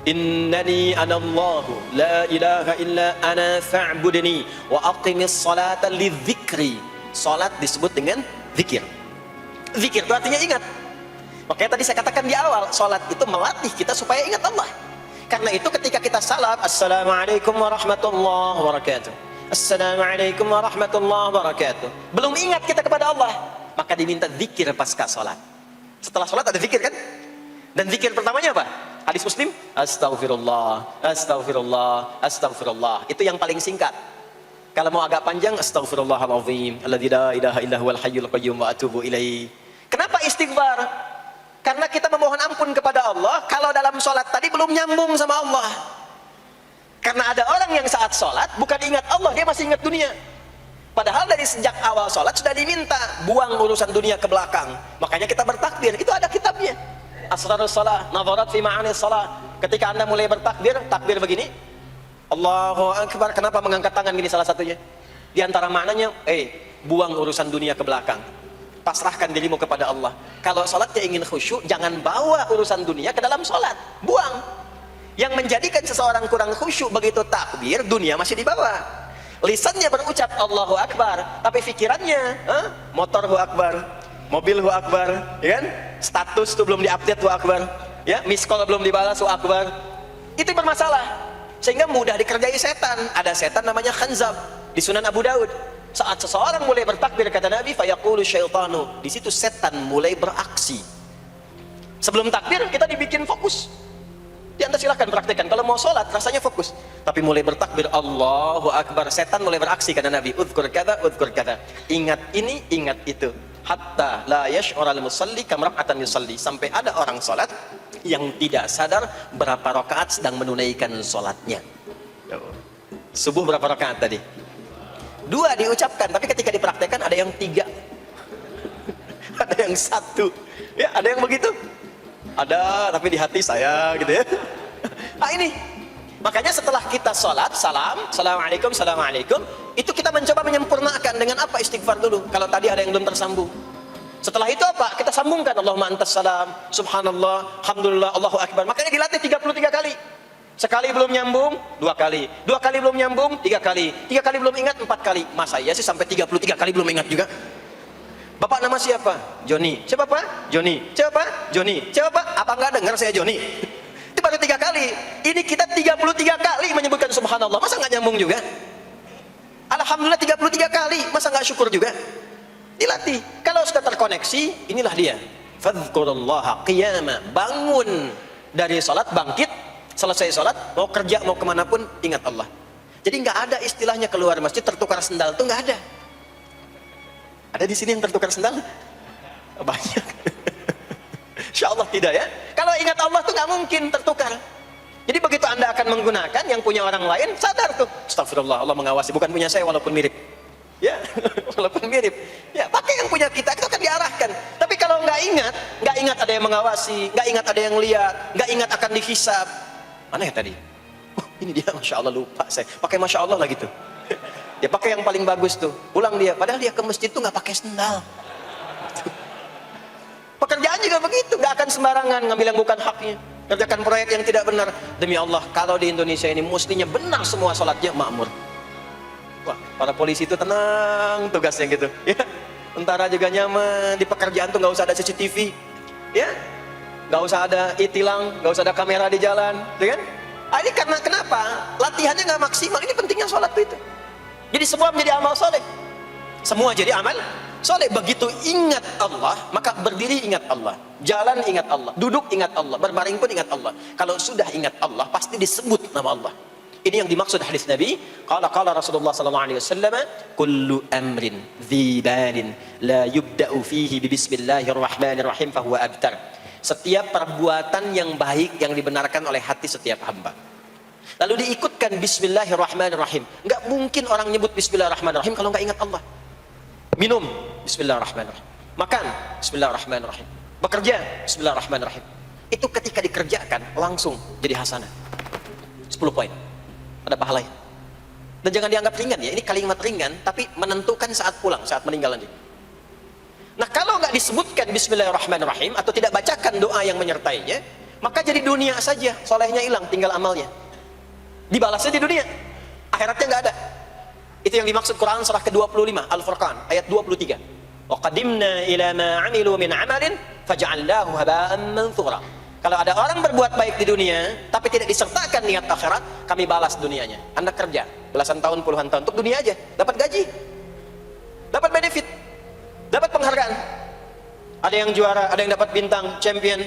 Innani anallahu la ilaha illa ana fa'budni wa aqimis salata lidzikri. Salat disebut dengan zikir. Zikir itu artinya ingat. Makanya tadi saya katakan di awal, salat itu melatih kita supaya ingat Allah. Karena itu ketika kita salam, assalamualaikum warahmatullahi wabarakatuh, assalamualaikum warahmatullahi wabarakatuh, belum ingat kita kepada Allah, maka diminta zikir pasca salat. Setelah salat ada zikir kan? Dan zikir pertamanya apa? Hadis Muslim, astaghfirullah, astaghfirullah, astaghfirullah. Itu yang paling singkat. Kalau mau agak panjang, astaghfirullahalazim, alladzi la ilaha illa huwal hayyul qayyum wa atubu ilaihi. Kenapa istighfar? Karena kita memohon ampun kepada Allah kalau dalam sholat tadi belum nyambung sama Allah. Karena ada orang yang saat sholat bukan ingat Allah, dia masih ingat dunia. Padahal dari sejak awal sholat sudah diminta buang urusan dunia ke belakang. Makanya kita bertakbir, itu ada kitabnya. Asrarus salah, nadharat fi ma'anis salah. Ketika Anda mulai bertakbir, takbir begini, Allahu Akbar. Kenapa mengangkat tangan gini salah satunya? Di antara maknanya, buang urusan dunia ke belakang. Pasrahkan dirimu kepada Allah. Kalau sholatnya ingin khusyuk, jangan bawa urusan dunia ke dalam sholat. Buang. Yang menjadikan seseorang kurang khusyuk begitu takbir, dunia masih dibawa. Lisannya berucap Allahu Akbar, tapi pikirannya motor Hu Akbar, mobil Hu Akbar, ya kan? Status itu belum diupdate Hu Akbar, ya, miss call belum dibalas Hu Akbar. Itu bermasalah. Sehingga mudah dikerjai setan. Ada setan namanya khanzab, Di Sunan Abu Daud, saat seseorang mulai bertakbir kata Nabi, fayaqulu syaitanu, di situ setan mulai beraksi. Sebelum takbir kita dibikin fokus. Di Anda silahkan praktekkan. Kalau mau sholat rasanya fokus. Tapi mulai bertakbir Allahu Akbar, setan mulai beraksi kata Nabi. Udhkur kata, udhkur kata. Ingat ini, ingat itu. Hatta la yash'ural musalli kamra'atan yusalli. Sampai ada orang sholat yang tidak sadar berapa rakaat sedang menunaikan sholatnya. Subuh berapa rakaat tadi? 2 diucapkan, tapi ketika dipraktekkan ada yang 3. Ada yang 1. Ya, ada yang begitu. Ada, tapi di hati saya gitu ya. Nah ini, makanya setelah kita sholat, salam, assalamualaikum, assalamualaikum, itu kita mencoba menyempurnakan dengan apa? Istighfar dulu, kalau tadi ada yang belum tersambung. Setelah itu apa? Kita sambungkan, Allahumma antas salam, subhanallah, alhamdulillah, Allahu Akbar. Makanya dilatih 33 kali. Sekali belum nyambung, 2 kali. 2 kali belum nyambung, 3 kali. 3 kali belum ingat, 4 kali. Masa iya sih sampai 33 kali belum ingat juga? Bapak nama siapa? Joni. Siapa Pak? Joni. Siapa? Joni. Siapa Pak? Apa enggak dengar saya Joni? Itu baru 3 kali. Ini kita 33 kali menyebutkan subhanallah. Masa enggak nyambung juga? Alhamdulillah 33 kali. Masa enggak syukur juga? Dilatih. Kalau sudah terkoneksi, inilah dia. Fadhkurullaha qiyama. Bangun dari salat, bangkit. Selesai salat, mau kerja, mau kemanapun, ingat Allah. Jadi enggak ada istilahnya keluar masjid tertukar sendal. Itu enggak ada. Ada di sini yang tertukar sendal? Banyak. Insya Allah tidak ya. Kalau ingat Allah tuh nggak mungkin tertukar. Jadi begitu Anda akan menggunakan, yang punya orang lain sadar tuh. Astagfirullah, Allah mengawasi. Bukan punya saya walaupun mirip. Ya, walaupun mirip. Ya, pakai yang punya kita, itu akan diarahkan. Tapi kalau nggak ingat ada yang mengawasi, nggak ingat ada yang lihat, nggak ingat akan dihisab. Mana ya tadi? Oh, ini dia, masya Allah lupa saya. Pakai masya Allah lah gitu. Dia pakai yang paling bagus tuh, pulang dia, padahal dia ke masjid tuh nggak pakai sendal. Pekerjaan juga begitu, nggak akan sembarangan ngambil yang bukan haknya, kerjakan proyek yang tidak benar. Demi Allah, kalau di Indonesia ini mestinya benar semua sholatnya makmur. Wah, para polisi itu tenang tugasnya gitu, ya. Tentara juga nyaman, di pekerjaan tuh nggak usah ada CCTV, ya, nggak usah ada e-tilang, nggak usah ada kamera di jalan, gitu kan? Ah, ini karena kenapa? Latihannya nggak maksimal. Ini pentingnya sholat itu. Jadi semua menjadi amal soleh. Semua jadi amal soleh. Begitu ingat Allah, maka berdiri ingat Allah, jalan ingat Allah, duduk ingat Allah, berbaring pun ingat Allah. Kalau sudah ingat Allah, pasti disebut nama Allah. Ini yang dimaksud hadis Nabi. Qala Rasulullah sallallahu alaihi wasallam, kullu amrin dhi balin la yubda'u fihi bi bismillahirrahmanirrahim fa huwa abtar. Setiap perbuatan yang baik yang dibenarkan oleh hati setiap hamba, lalu diikutkan bismillahirrahmanirrahim. Enggak mungkin orang nyebut bismillahirrahmanirrahim kalau enggak ingat Allah. Minum, bismillahirrahmanirrahim. Makan, bismillahirrahmanirrahim. Bekerja, bismillahirrahmanirrahim. Itu ketika dikerjakan langsung jadi hasanah. 10 poin. Ada pahalanya. Dan jangan dianggap ringan ya. Ini kalimat ringan tapi menentukan saat pulang, saat meninggal nanti. Nah, kalau enggak disebutkan bismillahirrahmanirrahim atau tidak bacakan doa yang menyertainya, maka jadi dunia saja, solehnya hilang, tinggal amalnya. Dibalasnya di dunia, akhiratnya nggak ada. Itu yang dimaksud Quran surah ke-25 Al-Furqan ayat 23. Wa qadimna ila ma 'amilu min 'amalin faj'alnahu haba'an manthura. Kalau ada orang berbuat baik di dunia tapi tidak disertakan niat akhirat, kami balas dunianya. Anda kerja belasan tahun, puluhan tahun untuk dunia aja, dapat gaji, dapat benefit, dapat penghargaan. Ada yang juara, ada yang dapat bintang, champion.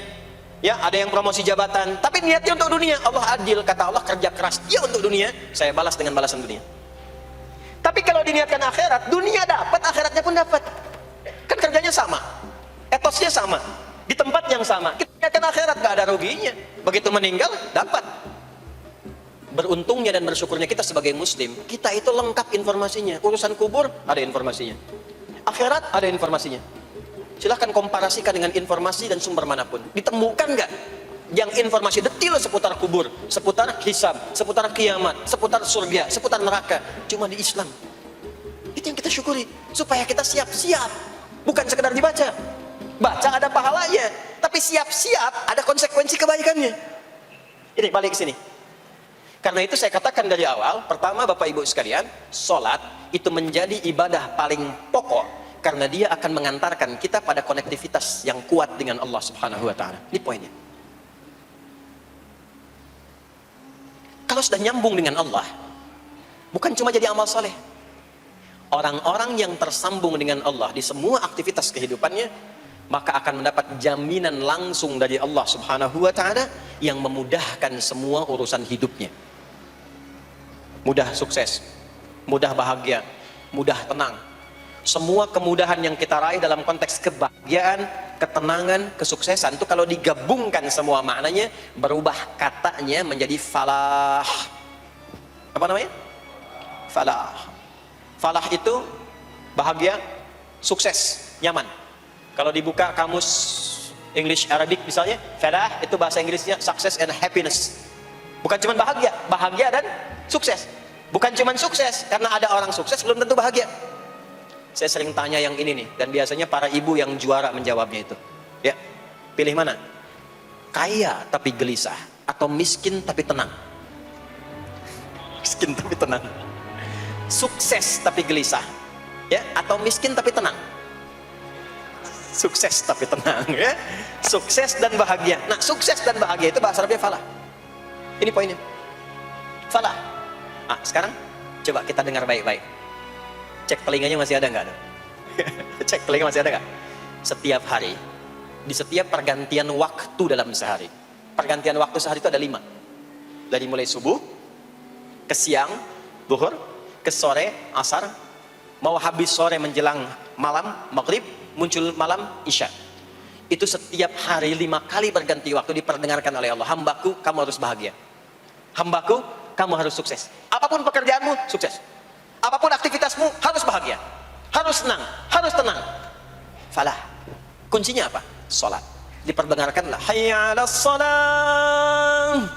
Ya, ada yang promosi jabatan, tapi niatnya untuk dunia. Allah adil, kata Allah, kerja keras dia untuk dunia, saya balas dengan balasan dunia. Tapi kalau diniatkan akhirat, dunia dapat, akhiratnya pun dapat. Kan kerjanya sama, etosnya sama, di tempat yang sama. Kita niatkan akhirat, gak ada ruginya. Begitu meninggal, dapat. Beruntungnya dan bersyukurnya kita sebagai muslim, kita itu lengkap informasinya. Urusan kubur, ada informasinya. Akhirat, ada informasinya. Silahkan komparasikan dengan informasi dan sumber manapun. Ditemukan nggak yang informasi detail seputar kubur, seputar hisab, seputar kiamat, seputar surga, seputar neraka? Cuma di Islam. Itu yang kita syukuri, supaya kita siap-siap. Bukan sekedar dibaca. Baca ada pahalanya, tapi siap-siap ada konsekuensi kebaikannya. Ini balik ke sini. Karena itu saya katakan dari awal, pertama Bapak Ibu sekalian, sholat itu menjadi ibadah paling pokok. Karena dia akan mengantarkan kita pada konektivitas yang kuat dengan Allah Subhanahu wa Ta'ala. Ini poinnya. Kalau sudah nyambung dengan Allah, bukan cuma jadi amal soleh, Orang-orang yang tersambung dengan Allah di semua aktivitas kehidupannya, maka akan mendapat jaminan langsung dari Allah Subhanahu wa ta'ala yang memudahkan semua urusan hidupnya. Mudah sukses, mudah bahagia, mudah tenang. Semua kemudahan yang kita raih dalam konteks kebahagiaan, ketenangan, kesuksesan itu kalau digabungkan semua maknanya, berubah katanya menjadi falah. Apa namanya? Falah. Falah itu bahagia, sukses, nyaman. Kalau dibuka kamus English Arabic misalnya, falah itu bahasa Inggrisnya success and happiness. Bukan cuma bahagia, bahagia dan sukses. Bukan cuma sukses, karena ada orang sukses belum tentu bahagia. Saya sering tanya yang ini nih, dan biasanya para ibu yang juara menjawabnya itu. Ya, pilih mana? Kaya tapi gelisah, atau miskin tapi tenang? Miskin tapi tenang. Sukses tapi gelisah, ya, atau miskin tapi tenang? Sukses tapi tenang, ya. Sukses dan bahagia. Nah, sukses dan bahagia itu bahasa Arabnya falah. Ini poinnya. Falah. Nah, sekarang coba kita dengar baik-baik. Cek telinganya masih ada nggak? Cek telinga masih ada nggak? Setiap hari, di setiap pergantian waktu dalam sehari, pergantian waktu sehari itu ada 5. Dari mulai subuh, ke siang, zuhur, ke sore, asar, mau habis sore menjelang malam, maghrib, muncul malam, isya. Itu setiap hari 5 kali berganti waktu diperdengarkan oleh Allah. Hambaku, kamu harus bahagia. Hambaku, kamu harus sukses. Apapun pekerjaanmu, sukses. Apapun aktivitasmu, harus bahagia, harus senang, harus tenang. Falah. Kuncinya apa? Salat. Diperdengarkanlah hayya 'alas shalah.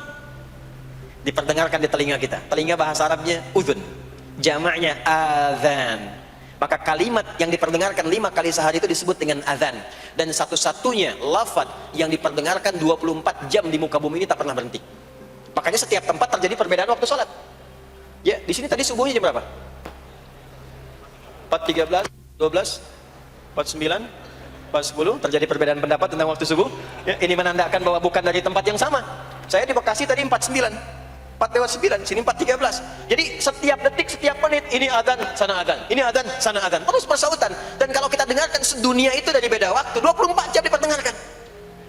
Diperdengarkan di telinga kita. Telinga bahasa Arabnya udhun, jamaknya adzan. Maka kalimat yang diperdengarkan 5 kali sehari itu disebut dengan adzan. Dan satu-satunya lafaz yang diperdengarkan 24 jam di muka bumi ini tak pernah berhenti. Makanya setiap tempat terjadi perbedaan waktu sholat. Ya, di sini tadi subuhnya jam berapa? 4.13, 12, 49, 4.10, terjadi perbedaan pendapat tentang waktu subuh. Ya, ini menandakan bahwa bukan dari tempat yang sama. Saya di Bekasi tadi 49, 4:09, sini 4.13. Jadi setiap detik, setiap menit, ini adzan, sana adzan, ini adzan, sana adzan, terus bersautan. Dan kalau kita dengarkan sedunia itu dari beda waktu, 24 jam diperdengarkan.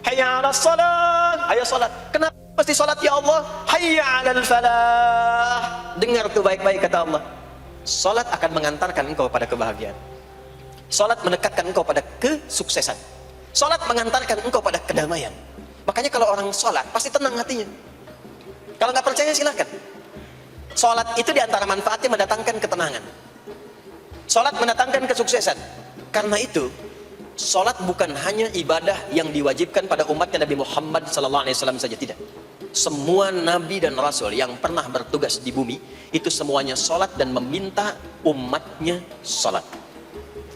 Hayya 'alas shalah, ayo salat. Kenapa mesti salat ya Allah? Hayya 'alal falah. Dengar tuh baik-baik kata Allah. Salat akan mengantarkan engkau pada kebahagiaan. Salat mendekatkan engkau pada kesuksesan. Salat mengantarkan engkau pada kedamaian. Makanya kalau orang salat pasti tenang hatinya. Kalau nggak percaya silakan. Salat itu diantara manfaatnya mendatangkan ketenangan. Salat mendatangkan kesuksesan. Karena itu, salat bukan hanya ibadah yang diwajibkan pada umatnya Nabi Muhammad SAW saja, tidak. Semua nabi dan rasul yang pernah bertugas di bumi itu semuanya salat dan meminta umatnya salat.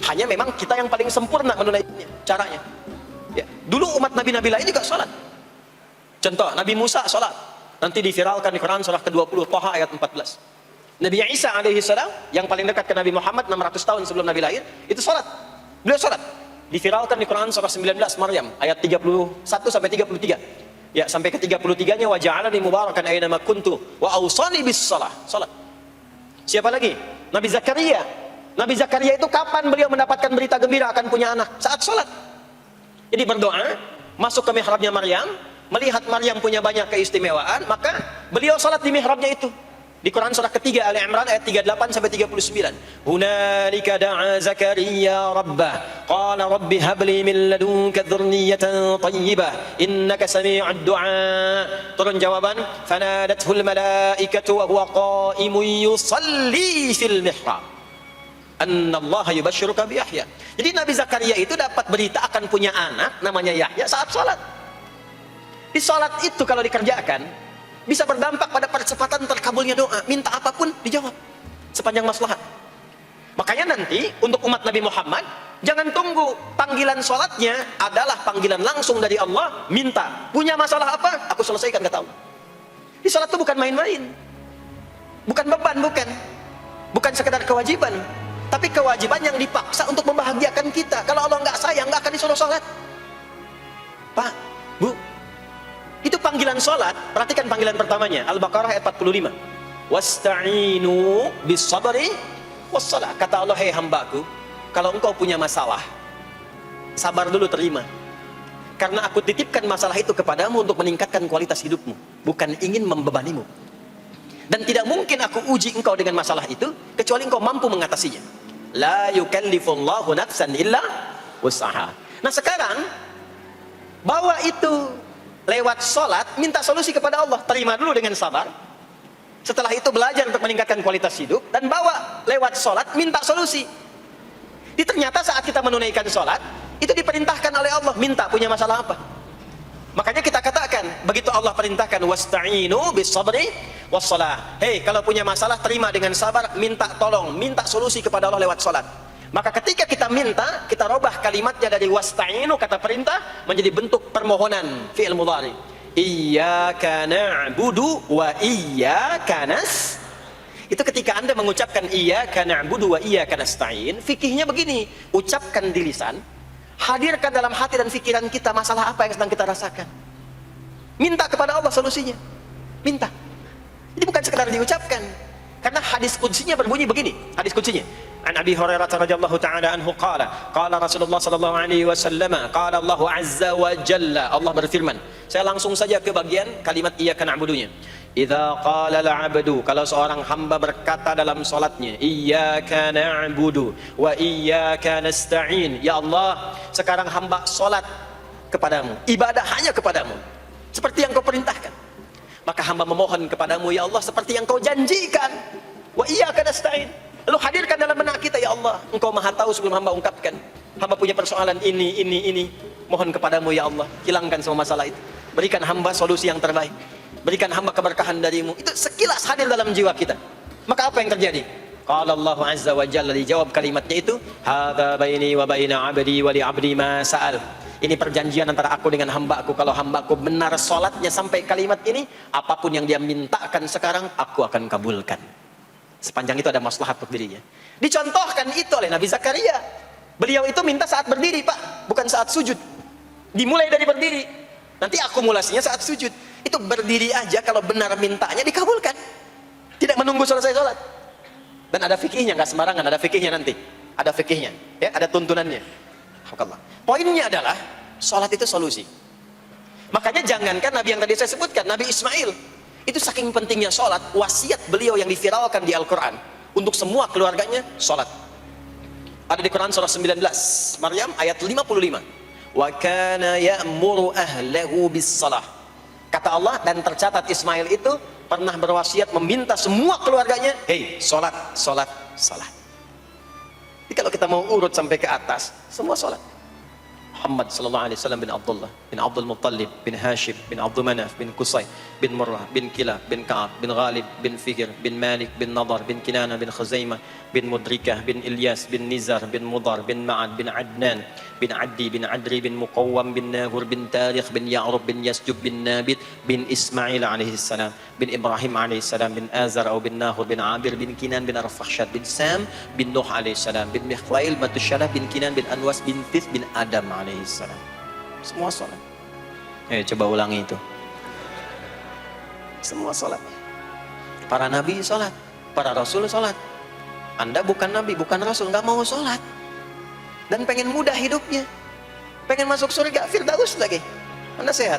Hanya memang kita yang paling sempurna menunaikannya caranya. Ya, dulu umat nabi-nabi lain juga salat. Contoh, Nabi Musa salat. Nanti diviralkan di Quran surah ke-20 Thaha ayat 14. Nabi Isa alaihi salam yang paling dekat ke Nabi Muhammad 600 tahun sebelum Nabi lahir, itu salat. Beliau salat. Diviralkan di Quran surah 19 Maryam ayat 31 sampai 33. Ya, sampai ke 33-nya wa ja'alani mubarakan aina ma kuntu wa awsani bis shalah. Salat. Siapa lagi? Nabi Zakaria. Nabi Zakaria itu kapan beliau mendapatkan berita gembira akan punya anak? Saat salat. Jadi berdoa, masuk ke mihrabnya Maryam, melihat Maryam punya banyak keistimewaan, maka beliau salat di mihrabnya itu. Di Quran surah ketiga Ali Imran ayat 38 sampai 39. Hunalika da'a Zakaria rabbah qala rabbi habli min ladunka dzurriyyatan thayyibah innaka sami'ud du'a. Turun jawaban, fanadathul malaikatu wa huwa qa'imun yusalli fil mihrab. Annallaha yubashshiruka bi Yahya. Jadi Nabi Zakaria itu dapat berita akan punya anak namanya Yahya saat salat. Di salat itu kalau dikerjakan bisa berdampak pada percepatan terkabulnya doa. Minta apapun dijawab sepanjang maslahat. Makanya nanti untuk umat Nabi Muhammad, jangan tunggu panggilan sholatnya adalah panggilan langsung dari Allah. Minta, punya masalah apa? Aku selesaikan, kata Allah. Di sholat itu bukan main-main, bukan beban, bukan sekedar kewajiban, tapi kewajiban yang dipaksa untuk membahagiakan kita. Kalau Allah nggak sayang, nggak akan disuruh sholat. Pak, Bu, itu panggilan sholat. Perhatikan panggilan pertamanya, Al-Baqarah ayat 45. Wasta'inu bis sabri wassalah. Kata Allah, hei hambaku, kalau engkau punya masalah, sabar dulu, terima. Karena aku titipkan masalah itu kepadamu untuk meningkatkan kualitas hidupmu, bukan ingin membebanimu. Dan tidak mungkin aku uji engkau dengan masalah itu kecuali engkau mampu mengatasinya. La yukallifullahu nafsan illa wus'aha. Nah sekarang bawa itu lewat sholat, minta solusi kepada Allah, terima dulu dengan sabar. Setelah itu belajar untuk meningkatkan kualitas hidup, dan bawa lewat sholat, minta solusi. Ternyata saat kita menunaikan sholat, itu diperintahkan oleh Allah, minta punya masalah apa. Makanya kita katakan, begitu Allah perintahkan, wasta'inu bis sabri wassalah. Hei, kalau punya masalah, terima dengan sabar, minta tolong, minta solusi kepada Allah lewat sholat. Maka ketika kita minta, kita robah kalimatnya dari wasta'inu, kata perintah, menjadi bentuk permohonan, fi'il mudhari. Iyyaka na'budu wa iyyaka nasta'in. Itu ketika Anda mengucapkan iyyaka na'budu wa iyyaka nasta'in, fikihnya begini, ucapkan di lisan, hadirkan dalam hati dan pikiran kita masalah apa yang sedang kita rasakan. Minta kepada Allah solusinya. Minta. Ini bukan sekedar diucapkan. Karena hadis qudsinya berbunyi begini, hadis qudsinya. An Abi Hurairah radhiyallahu ta'ala anhu qala Rasulullah sallallahu alaihi wasallam, qala Allah azza wa jalla, Allah berfirman. Saya langsung saja ke bagian kalimat iyyaka na'budunya. Idza qala al-'abdu, kalau seorang hamba berkata dalam salatnya, iyyaka na'budu wa iyyaka nasta'in, ya Allah, sekarang hamba salat kepadamu, ibadah hanya kepadamu, seperti yang kau perintahkan. Maka hamba memohon kepadamu, ya Allah, seperti yang kau janjikan. Wa iyyaka nasta'in. Lalu hadirkan dalam benak kita, ya Allah, engkau maha tahu sebelum hamba ungkapkan. Hamba punya persoalan ini. Mohon kepadamu, ya Allah, hilangkan semua masalah itu. Berikan hamba solusi yang terbaik. Berikan hamba keberkahan darimu. Itu sekilas hadir dalam jiwa kita. Maka apa yang terjadi? Qala Allah azza wa jalla, dijawab kalimatnya itu, hadza baini wa baina 'abdi wa li 'abdi ma sa'al. Ini perjanjian antara aku dengan hambaku. Kalau hambaku benar salatnya sampai kalimat ini, apapun yang dia mintakan sekarang, aku akan kabulkan. Sepanjang itu ada maslahat untuk dirinya. Dicontohkan itu oleh Nabi Zakaria. Beliau itu minta saat berdiri, Pak, bukan saat sujud. Dimulai dari berdiri. Nanti akumulasinya saat sujud. Itu berdiri aja, kalau benar mintanya dikabulkan. Tidak menunggu selesai sholat. Dan ada fikihnya, nggak sembarangan, ada fikihnya nanti. Ada fikihnya, ya, ada tuntunannya. Poinnya adalah sholat itu solusi. Makanya jangankan Nabi yang tadi saya sebutkan, Nabi Ismail, itu saking pentingnya sholat, wasiat beliau yang diviralkan di Al-Quran untuk semua keluarganya, sholat. Ada di Quran surah 19 Maryam ayat 55. Wa kana ya'muru ahlahu bis salah. Kata Allah, dan tercatat Ismail itu pernah berwasiat meminta semua keluarganya, hei, sholat. Jadi kalau kita mau urut sampai ke atas, semua sholat. Muhammad sallallahu alaihi wasallam bin Abdullah bin Abdul Muttalib bin Hashim bin Abdul Manaf bin Qusay bin Murrah bin Kilab bin Ka'ab bin Ghalib bin Fihr bin Malik bin Nadar bin Kinana bin Khuzaimah bin Mudrikah bin Ilyas bin Nizar bin Mudar bin Ma'ad bin Adnan bin Addi bin Adri bin Muqawwam bin Nahur bin Tarikh bin Ya'rub bin Yasjub bin Nabit bin Ismail alaihi salam bin Ibrahim alaihi salam bin Azar atau bin Nahur bin Abir bin Kinan bin Arfakhshad bin Sam bin Nuh alaihi salam bin Mikhlail bin Tushalah bin Kinan bin Anwas bin Tis bin Adam alaihi salam. Semua sholat. Coba ulangi itu. Semua sholat. Para nabi sholat, para rasul sholat. Anda bukan nabi, bukan rasul, nggak mau sholat, dan pengen mudah hidupnya, pengen masuk surga Firdaus lagi. Anda sehat.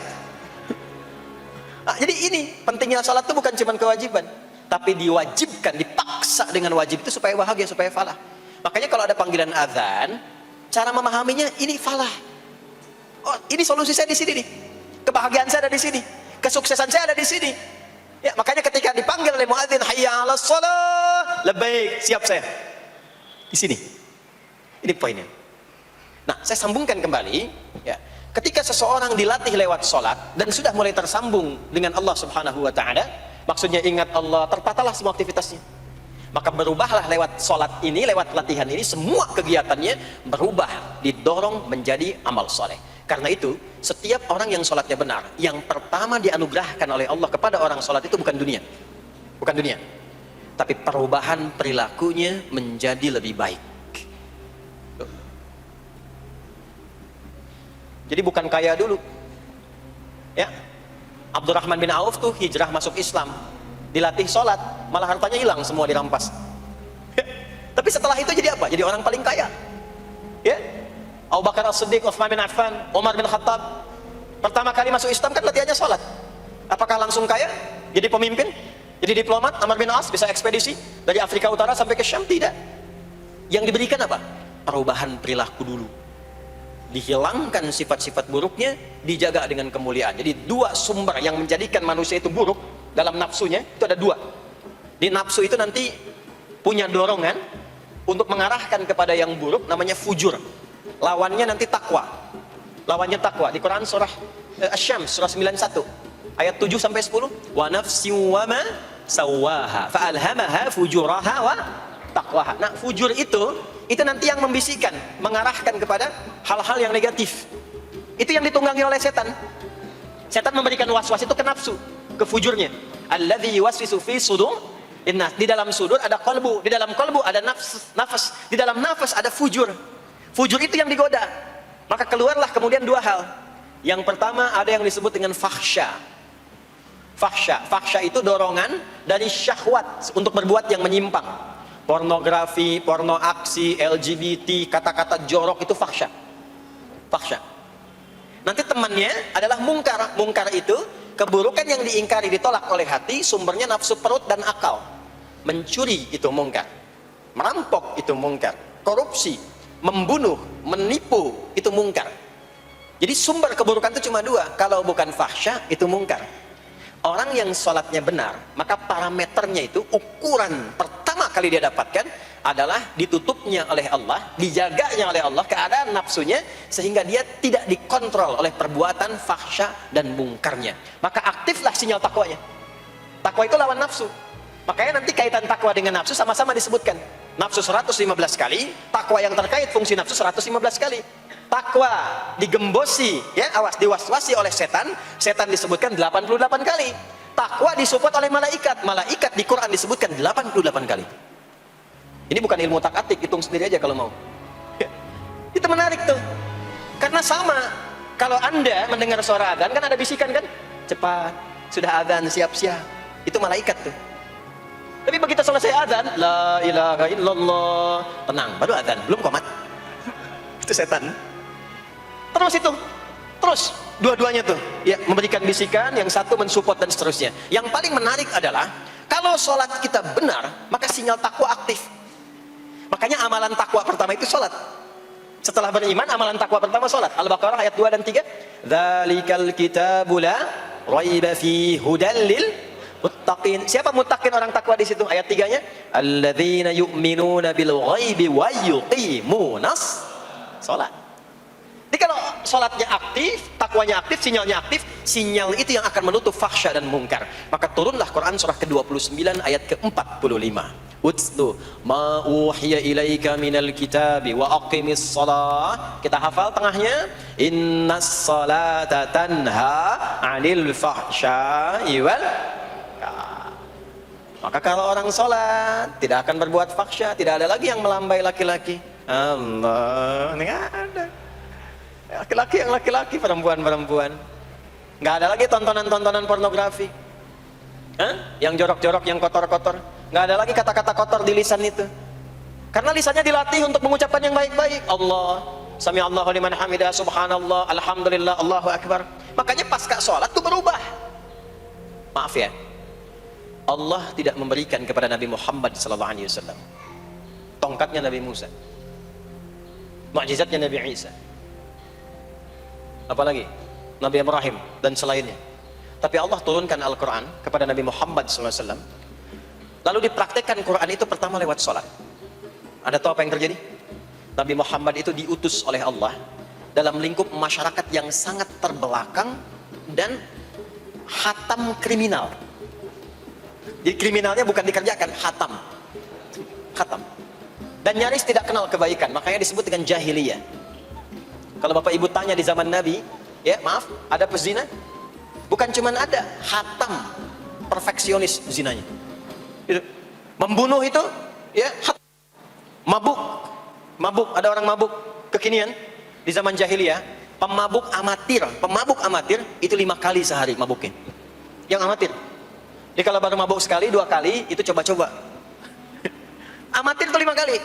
Jadi ini pentingnya sholat itu bukan cuma kewajiban, tapi diwajibkan, dipaksa dengan wajib itu supaya bahagia, supaya falah. Makanya kalau ada panggilan azan, cara memahaminya ini falah. Oh, ini solusi saya di sini nih. Kebahagiaan saya ada di sini. Kesuksesan saya ada di sini. Ya, makanya ketika dipanggil oleh muadzin, hayya 'alas shalah, labbaik, siap saya. Di sini. Ini poinnya. Nah, saya sambungkan kembali, ya. Ketika seseorang dilatih lewat salat dan sudah mulai tersambung dengan Allah Subhanahu wa taala, maksudnya ingat Allah, tertatalah semua aktivitasnya. Maka berubahlah lewat salat ini, lewat latihan ini, semua kegiatannya berubah, didorong menjadi amal soleh. Karena itu, setiap orang yang sholatnya benar, yang pertama dianugerahkan oleh Allah kepada orang sholat itu bukan dunia. Bukan dunia. Tapi perubahan perilakunya menjadi lebih baik. Jadi bukan kaya dulu. Ya, Abdurrahman bin Auf tuh hijrah masuk Islam. Dilatih sholat, malah hartanya hilang semua dirampas. Tapi Tapi setelah itu jadi apa? Jadi orang paling kaya. Ya, Abu Bakar As-Siddiq, Utsman bin Affan, Umar bin Khattab, pertama kali masuk Islam kan latihannya sholat. Apakah langsung kaya? Jadi pemimpin? Jadi diplomat? Amr bin As bisa ekspedisi dari Afrika Utara sampai ke Syam? Tidak. Yang diberikan apa? Perubahan perilaku dulu. Dihilangkan sifat-sifat buruknya, dijaga dengan kemuliaan. Jadi dua sumber yang menjadikan manusia itu buruk dalam nafsunya, itu ada dua. Di nafsu itu nanti punya dorongan untuk mengarahkan kepada yang buruk, namanya fujur. Lawannya nanti takwa. Lawannya takwa. Di Quran surah Asy-Syams surah 91 ayat 7 sampai 10. Wa nafsin wa ma sawwaha fa alhamaha fujuraha wa taqwaha. Nah, fujur itu nanti yang membisikkan, mengarahkan kepada hal-hal yang negatif. Itu yang ditunggangi oleh setan. Setan memberikan waswas itu ke nafsu, ke fujurnya. Alladzi yuwaswisu fi sudur. Di dalam sudur ada qalbu, di dalam qalbu ada nafas, di dalam nafas ada fujur. Fujur itu yang digoda. Maka keluarlah kemudian dua hal. Yang pertama ada yang disebut dengan fahsya. Fahsya itu dorongan dari syahwat untuk berbuat yang menyimpang. Pornografi, porno aksi, LGBT, kata-kata jorok itu fahsya. Nanti temannya adalah mungkar. Mungkar itu keburukan yang diingkari, ditolak oleh hati, sumbernya nafsu perut dan akal. Mencuri itu mungkar, merampok itu mungkar, korupsi, membunuh, menipu itu mungkar. Jadi sumber keburukan itu cuma dua. Kalau bukan fahsya itu mungkar. Orang yang sholatnya benar, maka parameternya itu, ukuran pertama kali dia dapatkan adalah ditutupnya oleh Allah, dijaganya oleh Allah keadaan nafsunya, sehingga dia tidak dikontrol oleh perbuatan fahsya dan mungkarnya. Maka aktiflah sinyal takwanya. Takwa itu lawan nafsu. Makanya nanti kaitan takwa dengan nafsu sama-sama disebutkan. Nafsu 115 kali, takwa yang terkait fungsi nafsu 115 kali. Takwa digembosi, ya, awas, diwaswasi oleh setan, setan disebutkan 88 kali. Takwa disupport oleh malaikat, malaikat di Quran disebutkan 88 kali. Ini bukan ilmu tak-atik, hitung sendiri aja kalau mau. Itu menarik tuh. Karena sama, kalau Anda mendengar suara adzan kan ada bisikan kan? Cepat, sudah adzan, siap-siap. Itu malaikat tuh. Tapi begitu selesai adzan, la ilaha illallah, tenang, baru adzan, belum qomat. Itu setan. Terus dua-duanya tuh ya memberikan bisikan, yang satu mensupport dan seterusnya. Yang paling menarik adalah kalau sholat kita benar, maka sinyal takwa aktif. Makanya amalan takwa pertama itu sholat. Setelah beriman, amalan takwa pertama sholat. Al-Baqarah ayat 2 dan 3. Dzalikal kitabu la raiba fi hudal lil muttaqin. Siapa muttaqin, orang takwa di situ? Ayat 3-nya, alladzina yu'minuna bil ghaibi wa yuqimunas sholat. Jadi kalau sholatnya aktif, takwanya aktif, sinyalnya aktif, sinyal itu yang akan menutup fahsya dan mungkar. Maka turunlah Quran surah ke-29 ayat ke-45. Utlu ma uhiya ilaika minal kitabi wa aqimis shalah. Kita hafal tengahnya. Innas salata tanha 'anil fahsya'i wal munkar. Maka kalau orang sholat tidak akan berbuat fahsya, tidak ada lagi yang melambai laki-laki. Allah, enggak ada. Laki-laki yang laki-laki, perempuan-perempuan. Nggak ada lagi tontonan-tontonan pornografi. Yang jorok-jorok, yang kotor-kotor. Nggak ada lagi kata-kata kotor di lisan itu. Karena lisannya dilatih untuk mengucapkan yang baik-baik. Allah, sami'allahu liman hamidah, subhanallah, alhamdulillah, Allahu akbar. Makanya pasca sholat itu berubah. Maaf ya, Allah tidak memberikan kepada Nabi Muhammad SAW tongkatnya Nabi Musa, mukjizatnya Nabi Isa, apalagi Nabi Ibrahim dan selainnya. Tapi Allah turunkan Al-Quran kepada Nabi Muhammad SAW, lalu dipraktekkan Quran itu pertama lewat sholat. Anda tahu apa yang terjadi? Nabi Muhammad itu diutus oleh Allah dalam lingkup masyarakat yang sangat terbelakang dan hatam kriminal. Jadi kriminalnya bukan dikerjakan, hatam. Dan nyaris tidak kenal kebaikan, makanya disebut dengan jahiliyah. Kalau Bapak Ibu tanya di zaman Nabi, ya maaf, ada pezina? Bukan cuman ada, hatam, perfeksionis zinanya. Itu. Membunuh itu, ya, mabuk, ada orang mabuk kekinian di zaman jahiliyah, pemabuk amatir itu 5 kali sehari mabuknya. Yang amatir. Jadi kalau baru mabuk sekali, 2 kali, itu coba-coba. Amatir tuh 5 kali.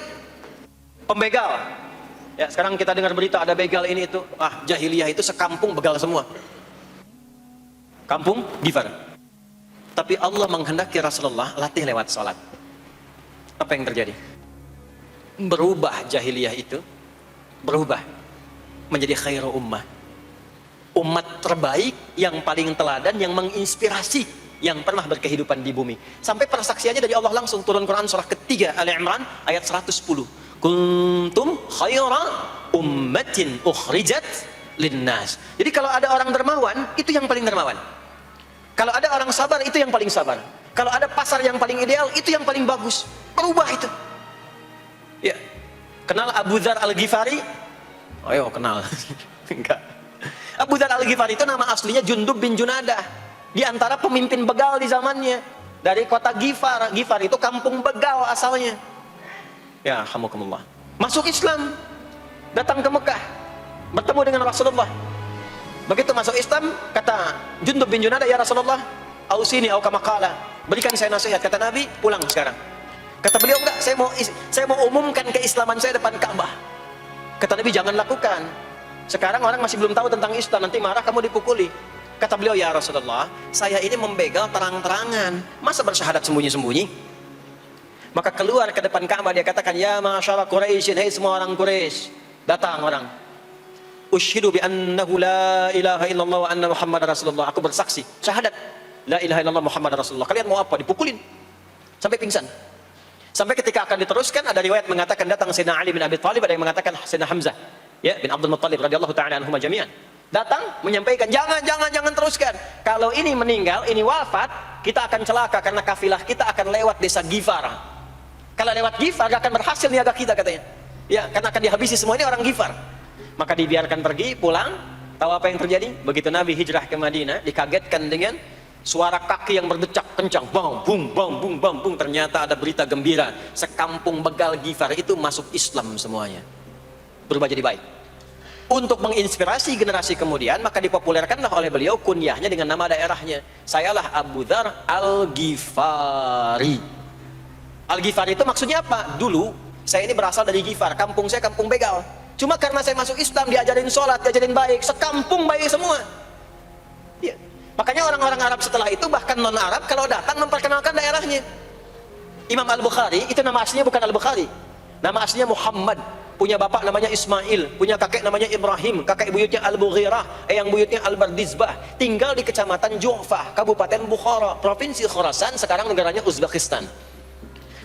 Pembegal. Ya, sekarang kita dengar berita ada begal ini itu. Jahiliyah itu sekampung begal semua. Kampung Gifar. Tapi Allah menghendaki Rasulullah latih lewat salat. Apa yang terjadi? Berubah jahiliyah itu, berubah menjadi khairu ummah. Umat terbaik yang paling teladan, yang menginspirasi, yang pernah berkehidupan di bumi. Sampai persaksiannya dari Allah langsung turun Quran surah ketiga Ali Imran ayat 110. Kuntum khaira ummatin ukhrijat linnas. Jadi kalau ada orang dermawan, itu yang paling dermawan. Kalau ada orang sabar, itu yang paling sabar. Kalau ada pasar yang paling ideal, itu yang paling bagus. Berubah itu. Ya. Kenal Abu Dzar Al-Ghifari? Ayo kenal. Enggak. Abu Dzar Al-Ghifari itu nama aslinya Jundub bin Junadah. Di antara pemimpin begal di zamannya. Dari kota Ghifar. Ghifar itu kampung begal asalnya. Ya, alhamdulillah. Masuk Islam. Datang ke Mekah. Bertemu dengan Rasulullah. Begitu masuk Islam, kata Jundub bin Junadah, ya Rasulullah, ausini au kama qala, berikan saya nasihat. Kata Nabi, pulang sekarang. Kata beliau, enggak, saya mau umumkan keislaman saya depan Ka'bah. Kata Nabi, jangan lakukan. Sekarang orang masih belum tahu tentang Islam, nanti marah kamu dipukuli. Kata beliau, ya Rasulullah, saya ini membegal terang-terangan, masa bersyahadat sembunyi-sembunyi? Maka keluar ke depan Ka'bah, dia katakan, ya masyarakat Quraisyin, hai semua orang Quraisy. Datang orang. Ushidu bi annahu la ilaha illallah wa anna Muhammad Rasulullah. Aku bersaksi, syahadat la ilaha illallah Muhammad Rasulullah. Kalian mau apa? Dipukulin sampai pingsan. Sampai ketika akan diteruskan, ada riwayat mengatakan datang Sayyidina Ali bin Abi Thalib, ada yang mengatakan Sayyidina Hamzah ya bin Abdul Muttalib radhiyallahu taala anhum jami'an. Datang menyampaikan, jangan teruskan. Kalau ini meninggal, ini wafat, kita akan celaka karena kafilah kita akan lewat desa Ghifar. Kalau lewat Ghifar gak akan berhasil niaga kita katanya. Ya, karena akan dihabisi semua ini orang Ghifar. Maka dibiarkan pergi, pulang. Tahu apa yang terjadi? Begitu Nabi hijrah ke Madinah, dikagetkan dengan suara kaki yang berdecak kencang, bang, bung, bang, bung, bang, bung. Ternyata ada berita gembira, sekampung begal Ghifar itu masuk Islam semuanya, berubah jadi baik. Untuk menginspirasi generasi kemudian, maka dipopulerkanlah oleh beliau kunyahnya dengan nama daerahnya. Sayalah Abu Dzar Al-Ghifari. Al-Ghifari itu maksudnya apa? Dulu saya ini berasal dari Ghifar, kampung saya kampung begal. Cuma karena saya masuk Islam, diajarin sholat, diajarin baik, sekampung baik semua. Ya. Makanya orang-orang Arab setelah itu, bahkan non-Arab, kalau datang memperkenalkan daerahnya. Imam Al-Bukhari, itu nama aslinya bukan Al-Bukhari. Nama aslinya Muhammad. Punya bapak namanya Ismail, punya kakek namanya Ibrahim, kakek buyutnya Al-Bughirah, yang buyutnya Al-Bardizbah. Tinggal di kecamatan Ju'fah, Kabupaten Bukhara, Provinsi Khorasan, sekarang negaranya Uzbekistan.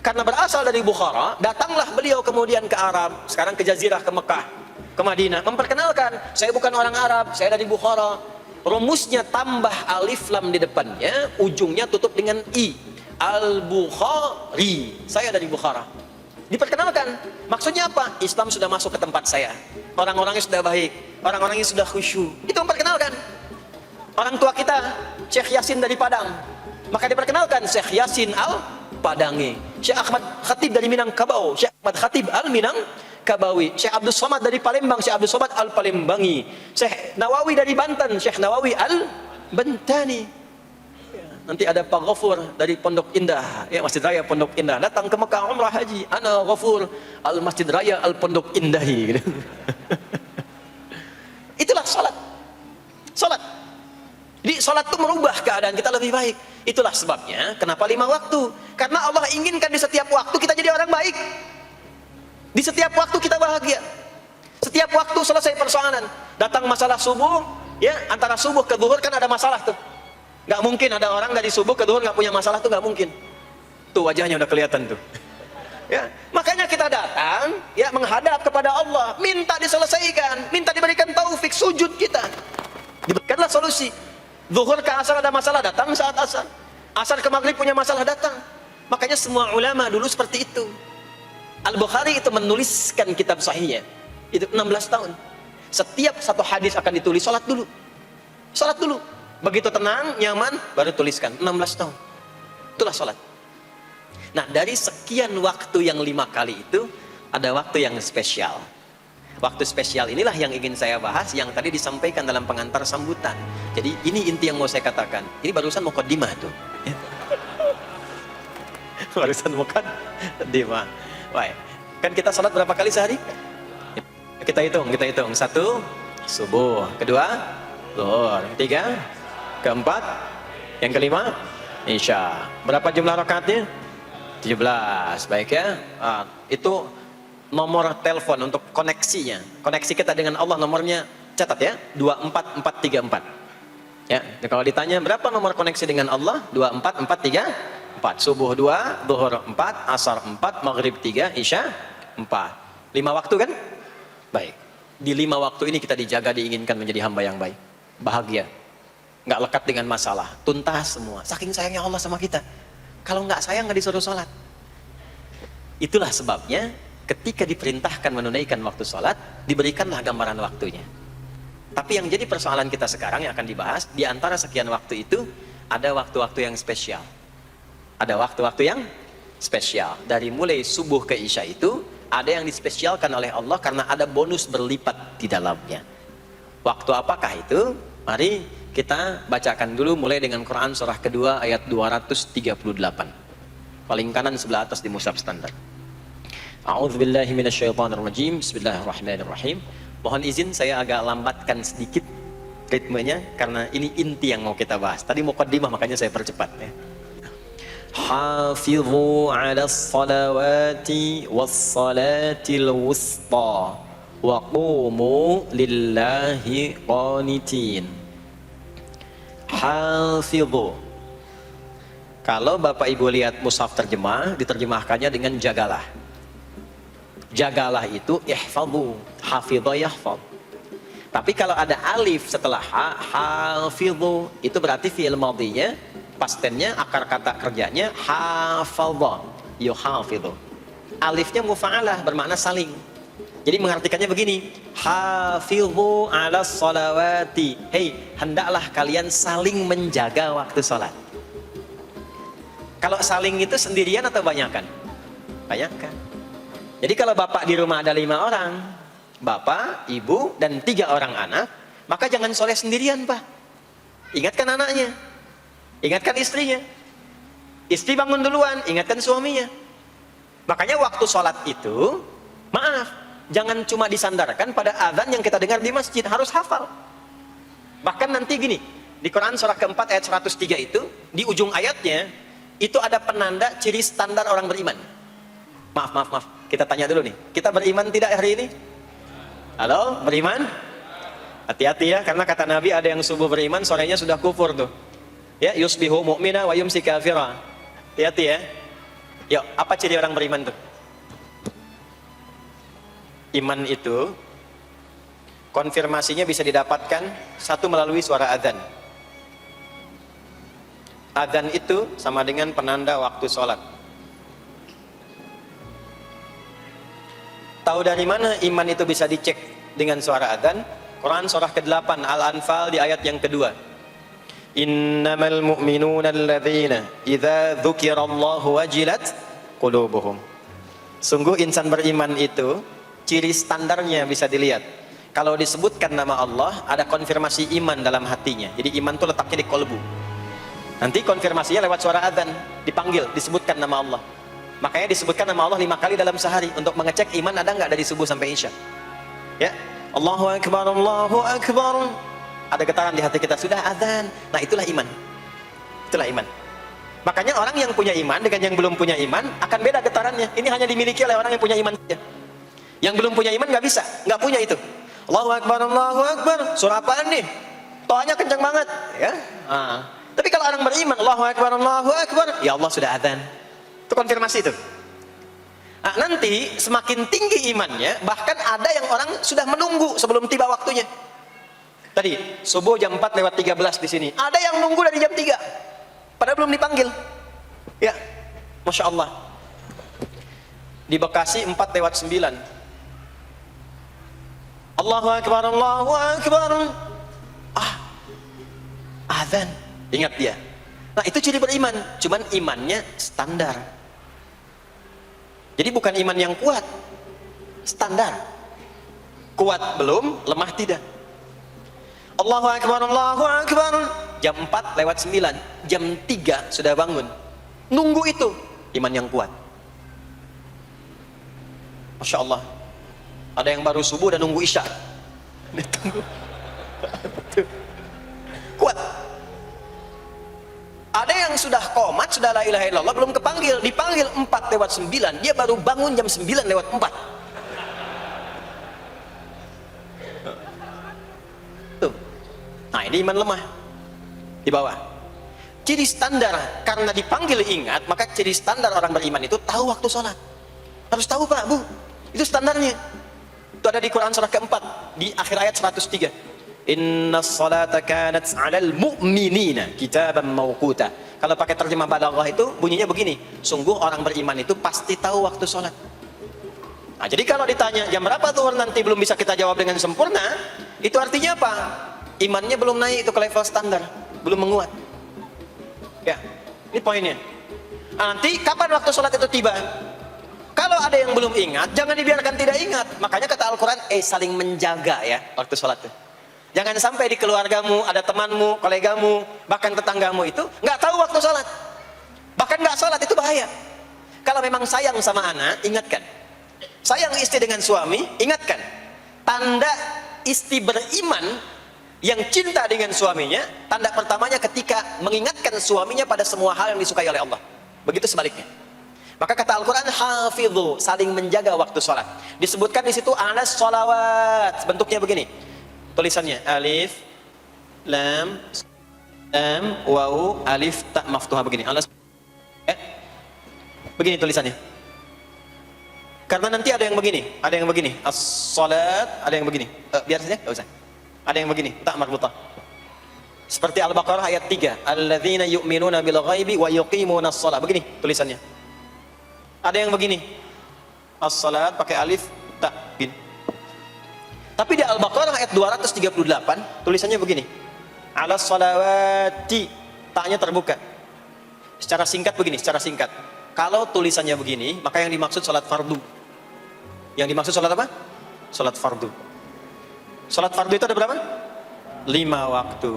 Karena berasal dari Bukhara, datanglah beliau kemudian ke Arab, sekarang ke Jazirah, ke Mekah, ke Madinah, memperkenalkan, saya bukan orang Arab, saya dari Bukhara. Rumusnya tambah alif lam di depannya, ujungnya tutup dengan i. Al-Bukhari, saya dari Bukhara. Diperkenalkan, maksudnya apa? Islam sudah masuk ke tempat saya, orang-orangnya sudah baik, orang-orangnya sudah khusyuk. Itu memperkenalkan. Orang tua kita, Syekh Yasin dari Padang, maka diperkenalkan Syekh Yasin Al-Padangi, Syekh Ahmad Khatib dari Minangkabau, Syekh Ahmad Khatib Al-Minangkabawi, Syekh Abdul Somad dari Palembang, Syekh Abdul Somad Al-Palembangi, Syekh Nawawi dari Banten, Syekh Nawawi Al-Bantani. Ya, nanti ada Pak Ghafur dari Pondok Indah, ya Masjid Raya Pondok Indah, datang ke Mekah umrah haji, ana Ghafur Al-Masjid Raya Al-Pondok Indahi. Gitu. Itulah salat. Salat. Jadi salat itu merubah keadaan kita lebih baik. Itulah sebabnya kenapa 5 waktu. Karena Allah inginkan di setiap waktu kita jadi orang baik. Di setiap waktu kita bahagia. Setiap waktu selesai persoalan. Datang masalah subuh, ya antara subuh ke zuhur kan ada masalah tuh. Gak mungkin ada orang dari subuh ke zuhur gak punya masalah tuh, gak mungkin. Tuh wajahnya udah kelihatan tuh. Ya, makanya kita datang, ya menghadap kepada Allah, minta diselesaikan, minta diberikan taufik, sujud kita. Diberikanlah solusi. Zuhur ke asar ada masalah, datang saat asar. Asar ke maghrib punya masalah, datang. Makanya semua ulama dulu seperti itu. Al-Bukhari itu menuliskan kitab sahihnya itu 16 tahun. Setiap satu hadis akan ditulis, salat dulu. Salat dulu. Begitu tenang, nyaman, baru tuliskan. 16 tahun. Itulah salat. Nah, dari sekian waktu yang 5 kali itu, ada waktu yang spesial. Waktu spesial inilah yang ingin saya bahas, yang tadi disampaikan dalam pengantar sambutan. Jadi ini inti yang mau saya katakan. Ini barusan muqaddimah tuh. Barusan muqaddimah. Baik. Kan kita salat berapa kali sehari? Kita hitung. Satu, subuh. Kedua, zuhur. Tiga, keempat, yang kelima, isya. Berapa jumlah rakaatnya? 17. Baik ya. Itu nomor telepon untuk koneksinya. Koneksi kita dengan Allah nomornya catat ya, 24434. Ya, kalau ditanya berapa nomor koneksi dengan Allah? 24434. Subuh 2, zuhur 4, asar 4, maghrib 3, isya 4. 5 waktu kan? Baik. Di 5 waktu ini kita dijaga, diinginkan menjadi hamba yang baik, bahagia, nggak lekat dengan masalah, tuntas semua. Saking sayangnya Allah sama kita. Kalau nggak sayang nggak disuruh sholat. Itulah sebabnya ketika diperintahkan menunaikan waktu sholat, diberikanlah gambaran waktunya. Tapi yang jadi persoalan kita sekarang yang akan dibahas, di antara sekian waktu itu, ada waktu-waktu yang spesial. Ada waktu-waktu yang spesial. Dari mulai subuh ke isya itu, ada yang dispesialkan oleh Allah karena ada bonus berlipat di dalamnya. Waktu apakah itu? Mari kita bacakan dulu mulai dengan Quran surah kedua ayat 238. Paling kanan sebelah atas di mushaf standar. A'udzubillahi minasyaitonirrajim. Bismillahirrahmanirrahim. Mohon izin saya agak lambatkan sedikit ritmenya karena ini inti yang mau kita bahas. Tadi muqaddimah makanya saya percepat ya. Hafizu 'alas salawati was salatil wusta wa qumu lillahi qanitin. Hafizu. Kalau Bapak Ibu lihat mushaf terjemah, diterjemahkannya dengan jagalah. Jagalah itu ihfadhu, hafidha yahfadh. Tapi kalau ada alif setelah hafidhu, itu berarti fi'il madhinya, past tense-nya, akar kata kerjanya hafadha, yuhafidhu. Alifnya mufa'alah, bermakna saling. Jadi mengartikannya begini, hafidhu 'alas salawati. Hei, hendaklah kalian saling menjaga waktu salat. Kalau saling itu sendirian atau banyakan? Banyakan. Jadi kalau bapak di rumah ada 5 orang, bapak, ibu, dan 3 orang anak, maka jangan soleh sendirian, Pak. Ingatkan anaknya, ingatkan istrinya. Istri bangun duluan, ingatkan suaminya. Makanya waktu sholat itu, maaf, jangan cuma disandarkan pada azan yang kita dengar di masjid, harus hafal. Bahkan nanti gini, di Quran surah keempat ayat 103 itu, di ujung ayatnya, itu ada penanda ciri standar orang beriman. Maaf, kita tanya dulu nih, kita beriman tidak hari ini? Halo, beriman? Hati-hati ya, karena kata Nabi ada yang subuh beriman, sorenya sudah kufur tuh. Ya, yusbihu mu'mina wa yumsi kafira. Hati-hati ya. Yuk, apa ciri orang beriman tuh? Iman itu konfirmasinya bisa didapatkan satu melalui suara adzan. Adzan itu sama dengan penanda waktu sholat. Tahu dari mana iman itu bisa dicek dengan suara adzan? Quran surah ke-8 Al-Anfal di ayat yang kedua. Innamal mu'minuna alladzina idza dzukirallahu wajilat qulubuhum. Sungguh insan beriman itu ciri standarnya bisa dilihat. Kalau disebutkan nama Allah, ada konfirmasi iman dalam hatinya. Jadi iman itu letaknya di kolbu. Nanti konfirmasinya lewat suara adzan, dipanggil, disebutkan nama Allah. Makanya disebutkan nama Allah 5 kali dalam sehari untuk mengecek iman ada nggak dari subuh sampai isya. Ya, Allahu Akbar, Allahu Akbar. Ada getaran di hati kita, sudah adzan. Nah itulah iman. Itulah iman. Makanya orang yang punya iman dengan yang belum punya iman akan beda getarannya. Ini hanya dimiliki oleh orang yang punya iman saja. Yang belum punya iman nggak bisa, nggak punya itu. Allahu Akbar, Allahu Akbar. Surah apaan nih? Toanya kencang banget. Ya. Tapi kalau orang beriman, Allahu Akbar, Allahu Akbar, ya Allah sudah adzan. Itu konfirmasi itu. Nah, nanti semakin tinggi imannya, bahkan ada yang orang sudah menunggu sebelum tiba waktunya. Tadi subuh jam 4:13 di sini. Ada yang nunggu dari jam 3. Padahal belum dipanggil. Ya. Masya Allah. Di Bekasi 4:09. Allahu Akbar, Allahu Akbar. Azan. Ingat dia. Nah, itu ciri beriman. Cuman imannya standar. Jadi bukan iman yang kuat, standar. Kuat belum, lemah tidak. Allahu Akbar, Allahu Akbar. Jam 4:09, jam 3 sudah bangun. Nunggu itu, iman yang kuat. Masya Allah, ada yang baru subuh dan nunggu isya. Ditunggu. Kuat. Ada yang sudah qomat, sudah la ilaha illallah, belum kepanggil, dipanggil 4:09, dia baru bangun jam 9:04. Tuh. Nah, ini iman lemah di bawah. Ciri standar, karena dipanggil ingat, maka ciri standar orang beriman itu tahu waktu sholat. Harus tahu Pak, Bu, itu standarnya. Itu ada di Quran surah keempat, di akhir ayat 103. Inna salata kanat 'alal mu'minina kitaban mawquta. Kalau pakai terjemah balaghah itu bunyinya begini, sungguh orang beriman itu pasti tahu waktu sholat. Nah, jadi kalau ditanya jam berapa tuh nanti belum bisa kita jawab dengan sempurna, itu artinya apa? Imannya belum naik itu ke level standar, belum menguat. Ya, ini poinnya. Nah, nanti kapan waktu sholat itu tiba? Kalau ada yang belum ingat, jangan dibiarkan tidak ingat. Makanya kata Al-Quran, saling menjaga ya waktu sholat itu. Jangan sampai di keluargamu, ada temanmu, kolegamu, bahkan tetanggamu itu nggak tahu waktu sholat. Bahkan nggak sholat, itu bahaya. Kalau memang sayang sama anak, ingatkan. Sayang istri dengan suami, ingatkan. Tanda istri beriman yang cinta dengan suaminya, tanda pertamanya ketika mengingatkan suaminya pada semua hal yang disukai oleh Allah. Begitu sebaliknya. Maka kata Al-Quran, hafidhu, saling menjaga waktu sholat. Disebutkan di situ alas sholawat, bentuknya begini. Tulisannya alif, lam, waw, alif, tak maftuha begini. Alas, begini tulisannya. Karena nanti ada yang begini, ada yang begini. As-salat, ada yang begini. Biar saja, enggak usah. Ada yang begini, tak marbutah. Seperti Al-Baqarah ayat 3. Alladzina yu'minuna bil ghaibi wa yuqimuna as-salat. Begini tulisannya. Ada yang begini. As-salat pakai alif, tak, begini. Tapi di Al-Baqarah ayat 238 tulisannya begini. Alas salawati, taknya terbuka. Secara singkat begini, secara singkat. Kalau tulisannya begini, maka yang dimaksud salat fardu. Yang dimaksud salat apa? Salat fardu. Salat fardu itu ada berapa? 5 waktu.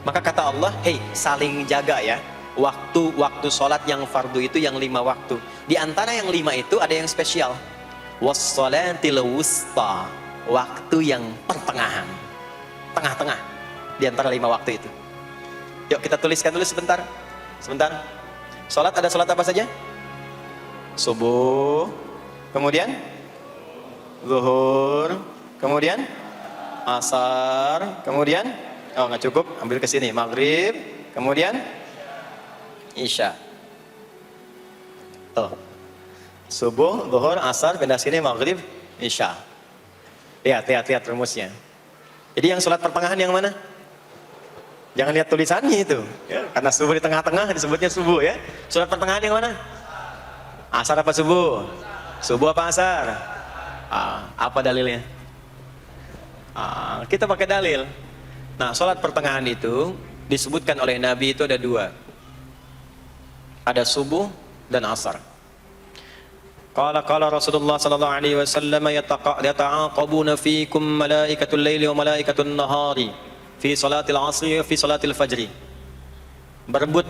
Maka kata Allah, hei, saling jaga ya. Waktu salat yang fardu itu yang 5 waktu. Di antara yang 5 itu ada yang spesial. Wassalatil wusta, waktu yang pertengahan, tengah-tengah di antara 5 waktu itu. Yuk kita tuliskan dulu sebentar. Salat ada salat apa saja? Subuh, kemudian zuhur, kemudian asar, kemudian nggak cukup, ambil ke sini, maghrib, kemudian isya. Tuh. Subuh, zuhur, asar, pindah sini, maghrib, isya. Lihat rumusnya. Jadi yang sholat pertengahan yang mana? Jangan lihat tulisannya itu ya, karena subuh di tengah-tengah disebutnya subuh ya. Sholat pertengahan yang mana? Asar apa subuh? Subuh apa asar? Apa dalilnya? Kita pakai dalil. Nah, sholat pertengahan itu disebutkan oleh Nabi itu ada 2. Ada subuh dan asar. Qala Rasulullah sallallahu alaihi wasallam yata'aqabuna fiikum malaikatul laili wa malaikatun nahari fi salatil asri wa fi salatil fajri. Berebut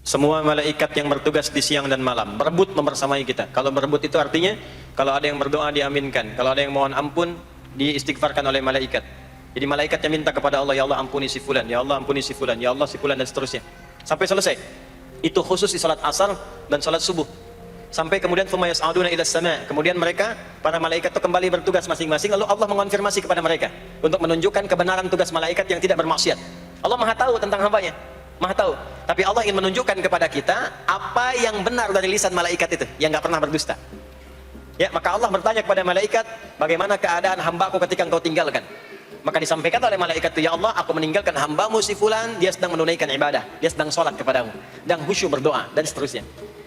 semua malaikat yang bertugas di siang dan malam, berebut membersamai kita. Kalau berebut itu artinya kalau ada yang berdoa diaminkan, kalau ada yang mohon ampun diistighfarkan oleh malaikat. Jadi malaikatnya minta kepada Allah, ya Allah ampuni si fulan, ya Allah ampuni si fulan, ya Allah si fulan, dan seterusnya sampai selesai. Itu khusus di salat asar dan salat subuh. Sampai kemudian thumma yas'aduna ila sama, kemudian mereka para malaikat itu kembali bertugas masing-masing, lalu Allah mengonfirmasi kepada mereka untuk menunjukkan kebenaran tugas malaikat yang tidak bermaksiat. Allah Maha tahu tentang hambanya, Maha tahu, tapi Allah ingin menunjukkan kepada kita apa yang benar dari lisan malaikat itu yang nggak pernah berdusta. Ya, maka Allah bertanya kepada malaikat, bagaimana keadaan hambaku ketika engkau tinggalkan? Maka disampaikan oleh malaikat itu, ya Allah, aku meninggalkan hambamu si fulan, dia sedang menunaikan ibadah, dia sedang sholat kepadamu, dan khusyuk berdoa, dan seterusnya.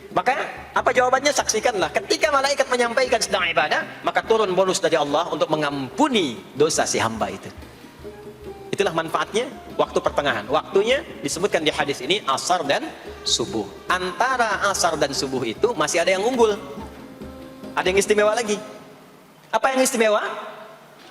Maka apa jawabannya? Saksikanlah, ketika malaikat menyampaikan sedang ibadah, maka turun bonus dari Allah untuk mengampuni dosa si hamba itu. Itulah manfaatnya waktu pertengahan. Waktunya disebutkan di hadis ini asar dan subuh. Antara asar dan subuh itu masih ada yang unggul, ada yang istimewa lagi. Apa yang istimewa?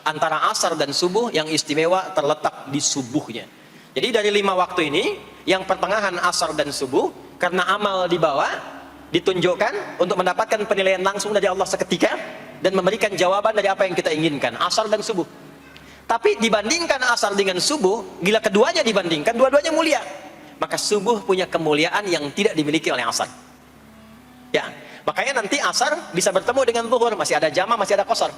Antara asar dan subuh yang istimewa terletak di subuhnya. Jadi dari 5 waktu ini, yang pertengahan asar dan subuh, karena amal di bawah, ditunjukkan untuk mendapatkan penilaian langsung dari Allah seketika dan memberikan jawaban dari apa yang kita inginkan, asar dan subuh. Tapi dibandingkan asar dengan subuh, bila keduanya dibandingkan, dua-duanya mulia. Maka subuh punya kemuliaan yang tidak dimiliki oleh asar. Ya, makanya nanti asar bisa bertemu dengan zuhur, masih ada jama, masih ada qasar.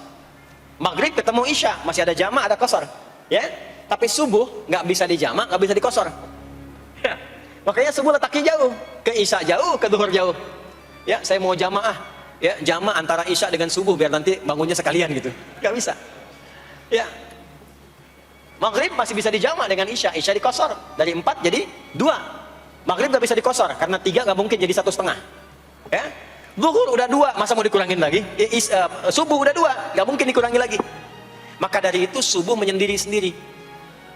Maghrib ketemu isya, masih ada jama, ada qasar. Ya, tapi subuh nggak bisa dijama, nggak bisa dikosor. Ya. Makanya subuh letaknya jauh, ke isya jauh, ke zuhur jauh. Ya, saya mau jamaah, ya jama antara isya dengan subuh biar nanti bangunnya sekalian gitu. Nggak bisa. Ya. Maghrib masih bisa dijama dengan isya, isya dikosor dari 4 jadi 2. Maghrib nggak bisa dikosor karena 3 nggak mungkin jadi 1,5. Ya, zuhur udah 2, masa mau dikurangin lagi? Subuh udah 2, nggak mungkin dikurangi lagi. Maka dari itu subuh menyendiri-sendiri.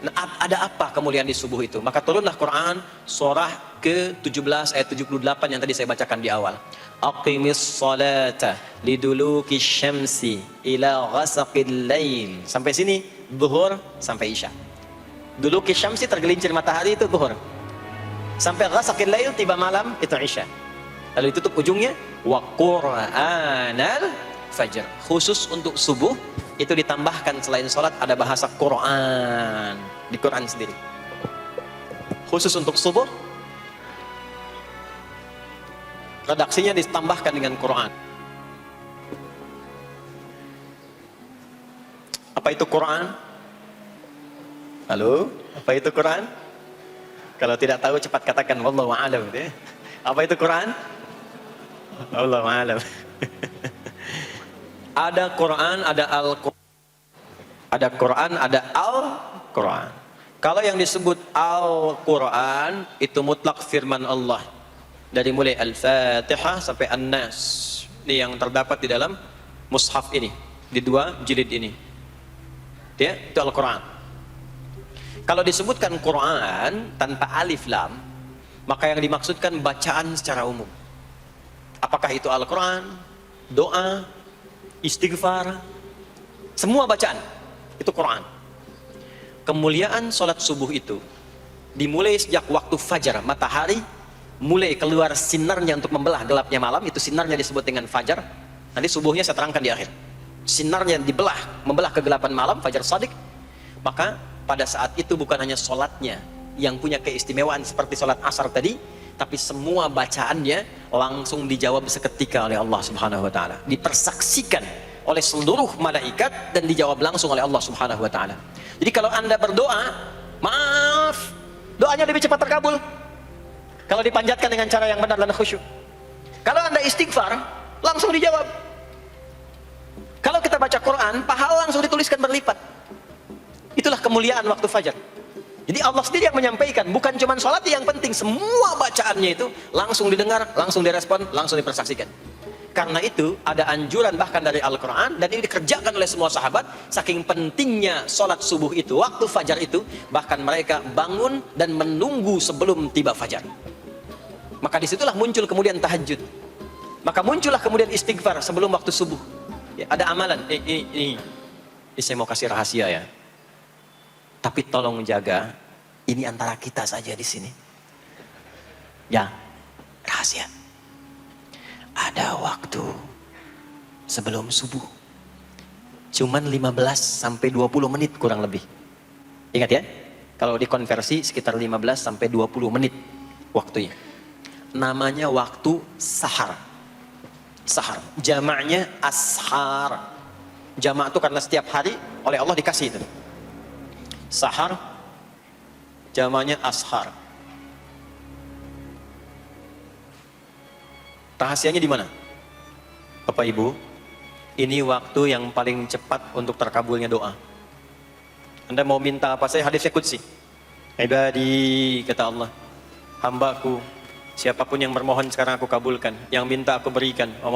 Nah, ada apa kemuliaan di subuh itu? Maka turunlah Quran surah ke-17 ayat 78 yang tadi saya bacakan di awal. Aqimis salata liduluki syamsi ila ghasaqil lail. Sampai sini zuhur sampai isya. Duluki syamsi tergelincir matahari itu zuhur. Sampai ghasaqil lail tiba malam itu isya. Lalu ditutup ujungnya wa qur'anal fajr. Khusus untuk subuh itu ditambahkan selain sholat ada bahasa Quran di Quran sendiri. Khusus untuk subuh redaksinya ditambahkan dengan Quran. Apa itu Quran? Halo, apa itu Quran? Kalau tidak tahu cepat katakan wallahu a'lam. Apa itu Quran? Wallahu a'lam. Ada Quran, ada Al-Quran. Ada Quran, ada Al-Quran. Kalau yang disebut Al-Quran itu mutlak firman Allah. Dari mulai Al-Fatihah sampai An-Nas. Ini yang terdapat di dalam mushaf ini, di 2 jilid ini. Ya, itu Al-Quran. Kalau disebutkan Quran tanpa alif lam, maka yang dimaksudkan bacaan secara umum. Apakah itu Al-Quran, doa, istighfar, semua bacaan itu Quran. Kemuliaan sholat subuh itu dimulai sejak waktu fajar, matahari mulai keluar sinarnya untuk membelah gelapnya malam, itu sinarnya disebut dengan fajar. Nanti subuhnya saya terangkan di akhir. Sinarnya membelah kegelapan malam, fajar shadiq. Maka pada saat itu bukan hanya sholatnya yang punya keistimewaan seperti sholat asar tadi, tapi semua bacaannya langsung dijawab seketika oleh Allah Subhanahu wa taala. Dipersaksikan oleh seluruh malaikat dan dijawab langsung oleh Allah Subhanahu wa taala. Jadi kalau Anda berdoa, maaf, doanya lebih cepat terkabul kalau dipanjatkan dengan cara yang benar dan khusyuk. Kalau Anda istighfar, langsung dijawab. Kalau kita baca Quran, pahala langsung dituliskan berlipat. Itulah kemuliaan waktu fajar. Jadi Allah sendiri yang menyampaikan, bukan cuma sholat yang penting, semua bacaannya itu langsung didengar, langsung direspon, langsung dipersaksikan. Karena itu ada anjuran bahkan dari Al-Quran, dan ini dikerjakan oleh semua sahabat. Saking pentingnya sholat subuh itu, waktu fajar itu, bahkan mereka bangun dan menunggu sebelum tiba fajar. Maka disitulah muncul kemudian tahajud. Maka muncullah kemudian istighfar sebelum waktu subuh. Ya, ada amalan, ini saya mau kasih rahasia ya. Tapi tolong jaga, ini antara kita saja di sini. Ya, rahasia. Ada waktu sebelum subuh. Cuman 15 sampai 20 menit kurang lebih. Ingat ya, kalau dikonversi sekitar 15 sampai 20 menit waktunya. Namanya waktu sahar. Sahar, jamaknya ashar. Jamak itu karena setiap hari oleh Allah dikasih itu. Sahar, jamaknya ashar. Rahasianya di mana? Bapak Ibu, ini waktu yang paling cepat untuk terkabulnya doa. Anda mau minta apa saja, hadisnya qudsi. Ibadi, kata Allah, hambaku, siapapun yang bermohon sekarang aku kabulkan, yang minta aku berikan. Wa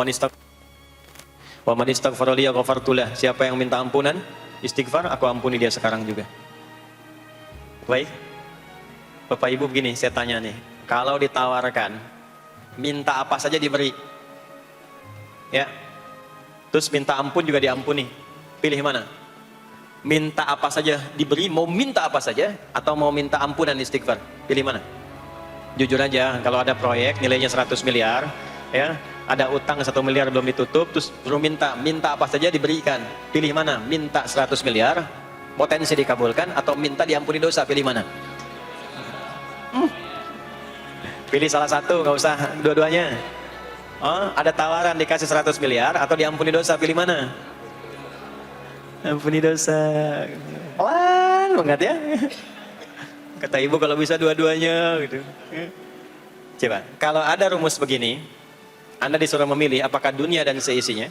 man istaghfara li ghafartu lah. Siapa yang minta ampunan, istighfar, aku ampuni dia sekarang juga. Baik, Bapak Ibu begini, saya tanya nih, kalau ditawarkan, minta apa saja diberi, ya, terus minta ampun juga diampuni, pilih mana? Minta apa saja diberi, mau minta apa saja, atau mau minta ampunan istighfar, pilih mana? Jujur aja, kalau ada proyek nilainya 100 miliar, ya, ada utang 1 miliar belum ditutup, terus belum minta apa saja diberikan. Pilih mana? Minta 100 miliar, potensi dikabulkan, atau minta diampuni dosa, pilih mana? Pilih salah satu, nggak usah dua-duanya. Oh, ada tawaran dikasih 100 miliar atau diampuni dosa, pilih mana? Ampuni dosa. Pelan banget ya. Kata ibu kalau bisa dua-duanya gitu. Coba, kalau ada rumus begini, Anda disuruh memilih apakah dunia dan seisinya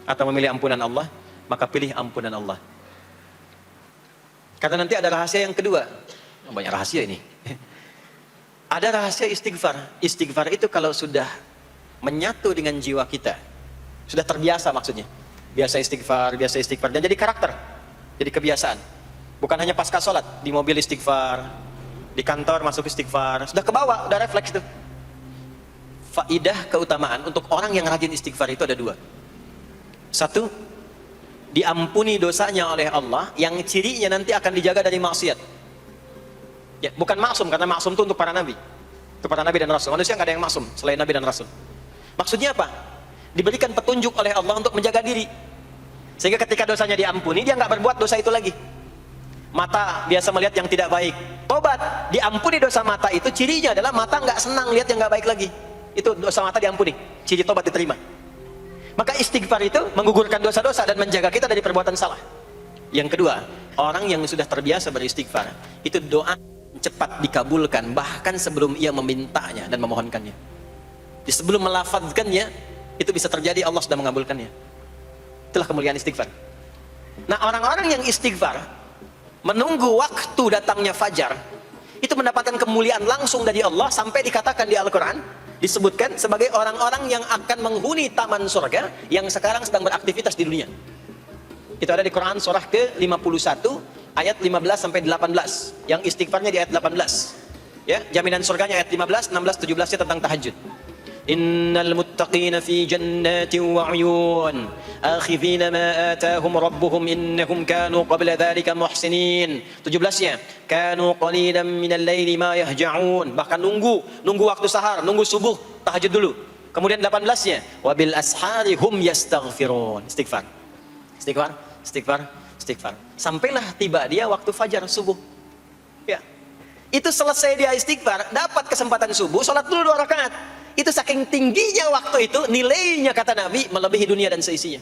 atau memilih ampunan Allah, maka pilih ampunan Allah. Karena nanti ada rahasia yang kedua. Banyak rahasia ini. Ada rahasia istighfar. Istighfar itu kalau sudah menyatu dengan jiwa kita, sudah terbiasa maksudnya. Biasa istighfar, dan jadi karakter, jadi kebiasaan. Bukan hanya pasca sholat, di mobil istighfar, di kantor masuk istighfar, sudah kebawa, udah refleks itu. Faidah keutamaan untuk orang yang rajin istighfar itu ada 2. 1, diampuni dosanya oleh Allah, yang cirinya nanti akan dijaga dari maksiat. Ya, bukan maksum, karena maksum itu untuk para nabi. Itu para nabi dan rasul. Manusia nggak ada yang maksum selain nabi dan rasul. Maksudnya apa? Diberikan petunjuk oleh Allah untuk menjaga diri. Sehingga ketika dosanya diampuni, dia nggak berbuat dosa itu lagi. Mata biasa melihat yang tidak baik, tobat, diampuni dosa mata itu, cirinya adalah mata nggak senang lihat yang nggak baik lagi. Itu dosa mata diampuni, ciri tobat diterima. Maka istighfar itu menggugurkan dosa-dosa dan menjaga kita dari perbuatan salah. Yang kedua, orang yang sudah terbiasa beristighfar, itu doa cepat dikabulkan, bahkan sebelum ia memintanya dan memohonkannya. Jadi sebelum melafadzkannya, itu bisa terjadi Allah sudah mengabulkannya. Itulah kemuliaan istighfar. Nah, orang-orang yang istighfar menunggu waktu datangnya fajar, itu mendapatkan kemuliaan langsung dari Allah, sampai dikatakan di Al-Quran, disebutkan sebagai orang-orang yang akan menghuni taman surga yang sekarang sedang beraktivitas di dunia. Itu ada di Quran surah ke-51 ayat 15 sampai 18. Yang istighfarnya di ayat 18. Ya, jaminan surganya ayat 15, 16, 17-nya tentang tahajud. Innal muttaqina fi jannatin wa 'uyun akhidhina ma atahum rabbuhum innahum kanu qabla dhalika muhsinin. 17-nya kanu qalilan minal laili ma yahja'un, bahkan nunggu waktu sahar, nunggu subuh, tahajud dulu. Kemudian 18-nya wabil ashari hum yastaghfirun. Istighfar. Sampailah tiba dia waktu fajar subuh. Ya. Itu selesai dia istighfar, dapat kesempatan subuh, sholat dulu 2 rakaat. Itu saking tingginya waktu itu, nilainya kata Nabi melebihi dunia dan seisinya.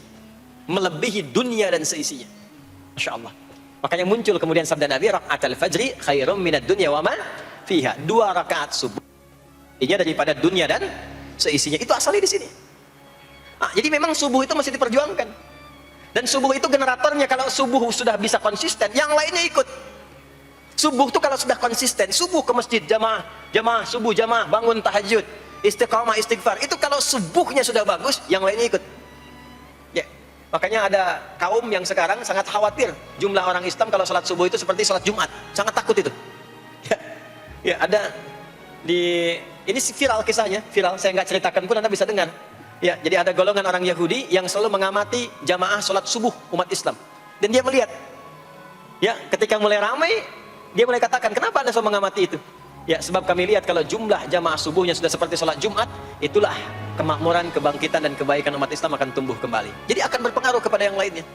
Masya Allah. Makanya muncul kemudian sabda Nabi, raka'atul fajri khairum minad dunya wa ma fiha. 2 rakaat subuh ini daripada dunia dan seisinya. Itu asalnya di sini. Jadi memang subuh itu masih diperjuangkan. Dan subuh itu generatornya, kalau subuh sudah bisa konsisten, yang lainnya ikut. Subuh itu kalau sudah konsisten, subuh ke masjid jamaah, subuh jamaah, bangun tahajud, istiqamah, istighfar. Itu kalau subuhnya sudah bagus, yang lainnya ikut. Ya, makanya ada kaum yang sekarang sangat khawatir jumlah orang Islam kalau sholat subuh itu seperti sholat Jumat, sangat takut itu. Ya, ada ini viral kisahnya, saya nggak ceritakan pun Anda bisa dengar. Ya, jadi ada golongan orang Yahudi yang selalu mengamati jamaah sholat subuh umat Islam, dan dia melihat, ya, ketika mulai ramai, dia mulai katakan, kenapa Anda selalu mengamati itu? Ya, sebab kami lihat kalau jumlah jamaah subuhnya sudah seperti sholat Jumat, itulah kemakmuran, kebangkitan, dan kebaikan umat Islam akan tumbuh kembali. Jadi akan berpengaruh kepada yang lainnya.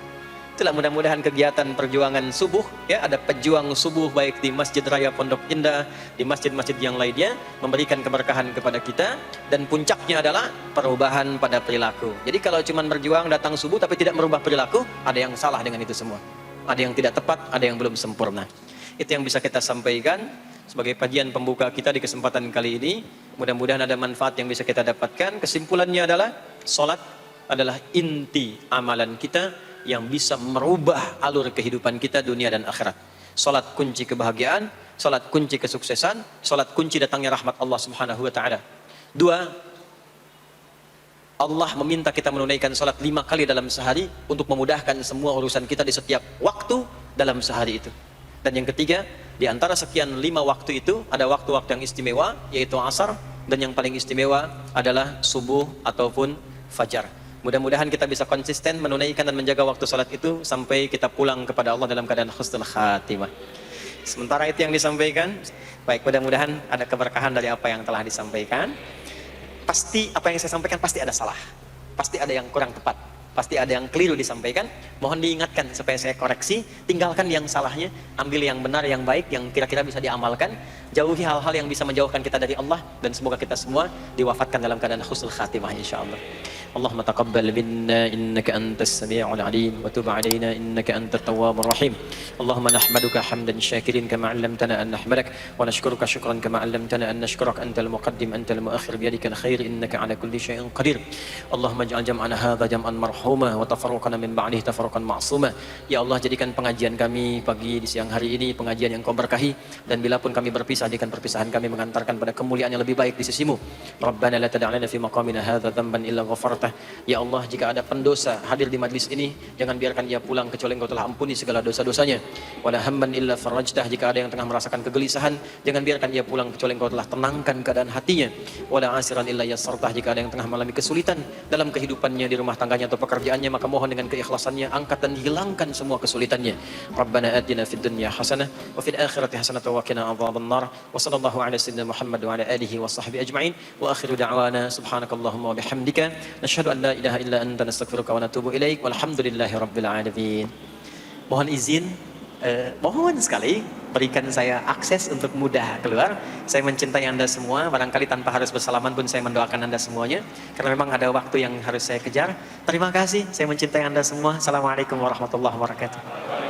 Itulah mudah-mudahan kegiatan perjuangan subuh, ya, ada pejuang subuh baik di Masjid Raya Pondok Indah, di masjid-masjid yang lainnya, memberikan keberkahan kepada kita, dan puncaknya adalah perubahan pada perilaku. Jadi kalau cuma berjuang datang subuh tapi tidak merubah perilaku, ada yang salah dengan itu semua. Ada yang tidak tepat, ada yang belum sempurna. Itu yang bisa kita sampaikan sebagai kajian pembuka kita di kesempatan kali ini. Mudah-mudahan ada manfaat yang bisa kita dapatkan. Kesimpulannya adalah, salat adalah inti amalan kita yang bisa merubah alur kehidupan kita dunia dan akhirat. Salat kunci kebahagiaan, salat kunci kesuksesan, salat kunci datangnya rahmat Allah Subhanahu wa taala. 2, Allah meminta kita menunaikan salat 5 kali dalam sehari untuk memudahkan semua urusan kita di setiap waktu dalam sehari itu. Dan yang ketiga, di antara sekian 5 waktu itu ada waktu-waktu yang istimewa, yaitu asar, dan yang paling istimewa adalah subuh ataupun fajar. Mudah-mudahan kita bisa konsisten menunaikan dan menjaga waktu salat itu sampai kita pulang kepada Allah dalam keadaan husnul khatimah. Sementara itu yang disampaikan. Baik, mudah-mudahan ada keberkahan dari apa yang telah disampaikan. pasti apa yang saya sampaikan pasti ada salah, pasti ada yang kurang tepat, pasti ada yang keliru disampaikan. Mohon diingatkan supaya saya koreksi, tinggalkan yang salahnya, ambil yang benar, yang baik, yang kira-kira bisa diamalkan, jauhi hal-hal yang bisa menjauhkan kita dari Allah, dan semoga kita semua diwafatkan dalam keadaan husnul khatimah insyaallah. اللهم تقبل منا إنك أنت السميع العليم وتب علينا إنك أنت التواب الرحيم. اللهم نحمدك حمدا شاكرين كما علمتنا أن نحمدك، ونشكرك شكرا كما علمتنا أن نشكرك. أنت المقدم أنت المؤخر بيدك الخير إنك على كل شيء قدير. اللهم اجعل جمعنا هذا جمعا مرحوما وتفرقنا من بعده تفرقا معصوما. Ya Allah, jadikan pengajian kami pagi di siang hari ini pengajian yang Kau berkahi, dan bila pun kami berpisah, jadikan perpisahan kami mengantarkan pada kemuliaan yang lebih baik di sisimu. Rabbana la tad'a lana fi maqamina hadza dhanban illa ghafartah. Ya Allah, jika ada pendosa hadir di majlis ini, jangan biarkan ia pulang kecuali Engkau telah ampuni segala dosa-dosanya. Wala hamman illa farajtah. Jika ada yang tengah merasakan kegelisahan, jangan biarkan ia pulang kecuali Engkau telah tenangkan keadaan hatinya. Wala asiran illa yassartah. Jika ada yang tengah mengalami kesulitan dalam kehidupannya, di rumah tangganya atau pekerjaannya, maka mohon dengan keikhlasannya angkat dan hilangkan semua kesulitannya. Rabbana atina fid dunya hasanah wa fil akhirati hasanah wa qina adzabannar. Wa sallallahu ala sayyidina Muhammad wa ala alihi wa sahbihi ajma'in. Wa akhiru da'wana subhanakallahumma wa bihamdika nashhadu an la ilaha illa anta nastaghfiruka wa natubu ilaik walhamdulillahi rabbil alamin. Mohon izin, mohon sekali berikan saya akses untuk mudah keluar. Saya mencintai Anda semua, barangkali tanpa harus bersalaman pun saya mendoakan Anda semuanya, karena memang ada waktu yang harus saya kejar. Terima kasih, saya mencintai Anda semua. Assalamualaikum warahmatullahi wabarakatuh.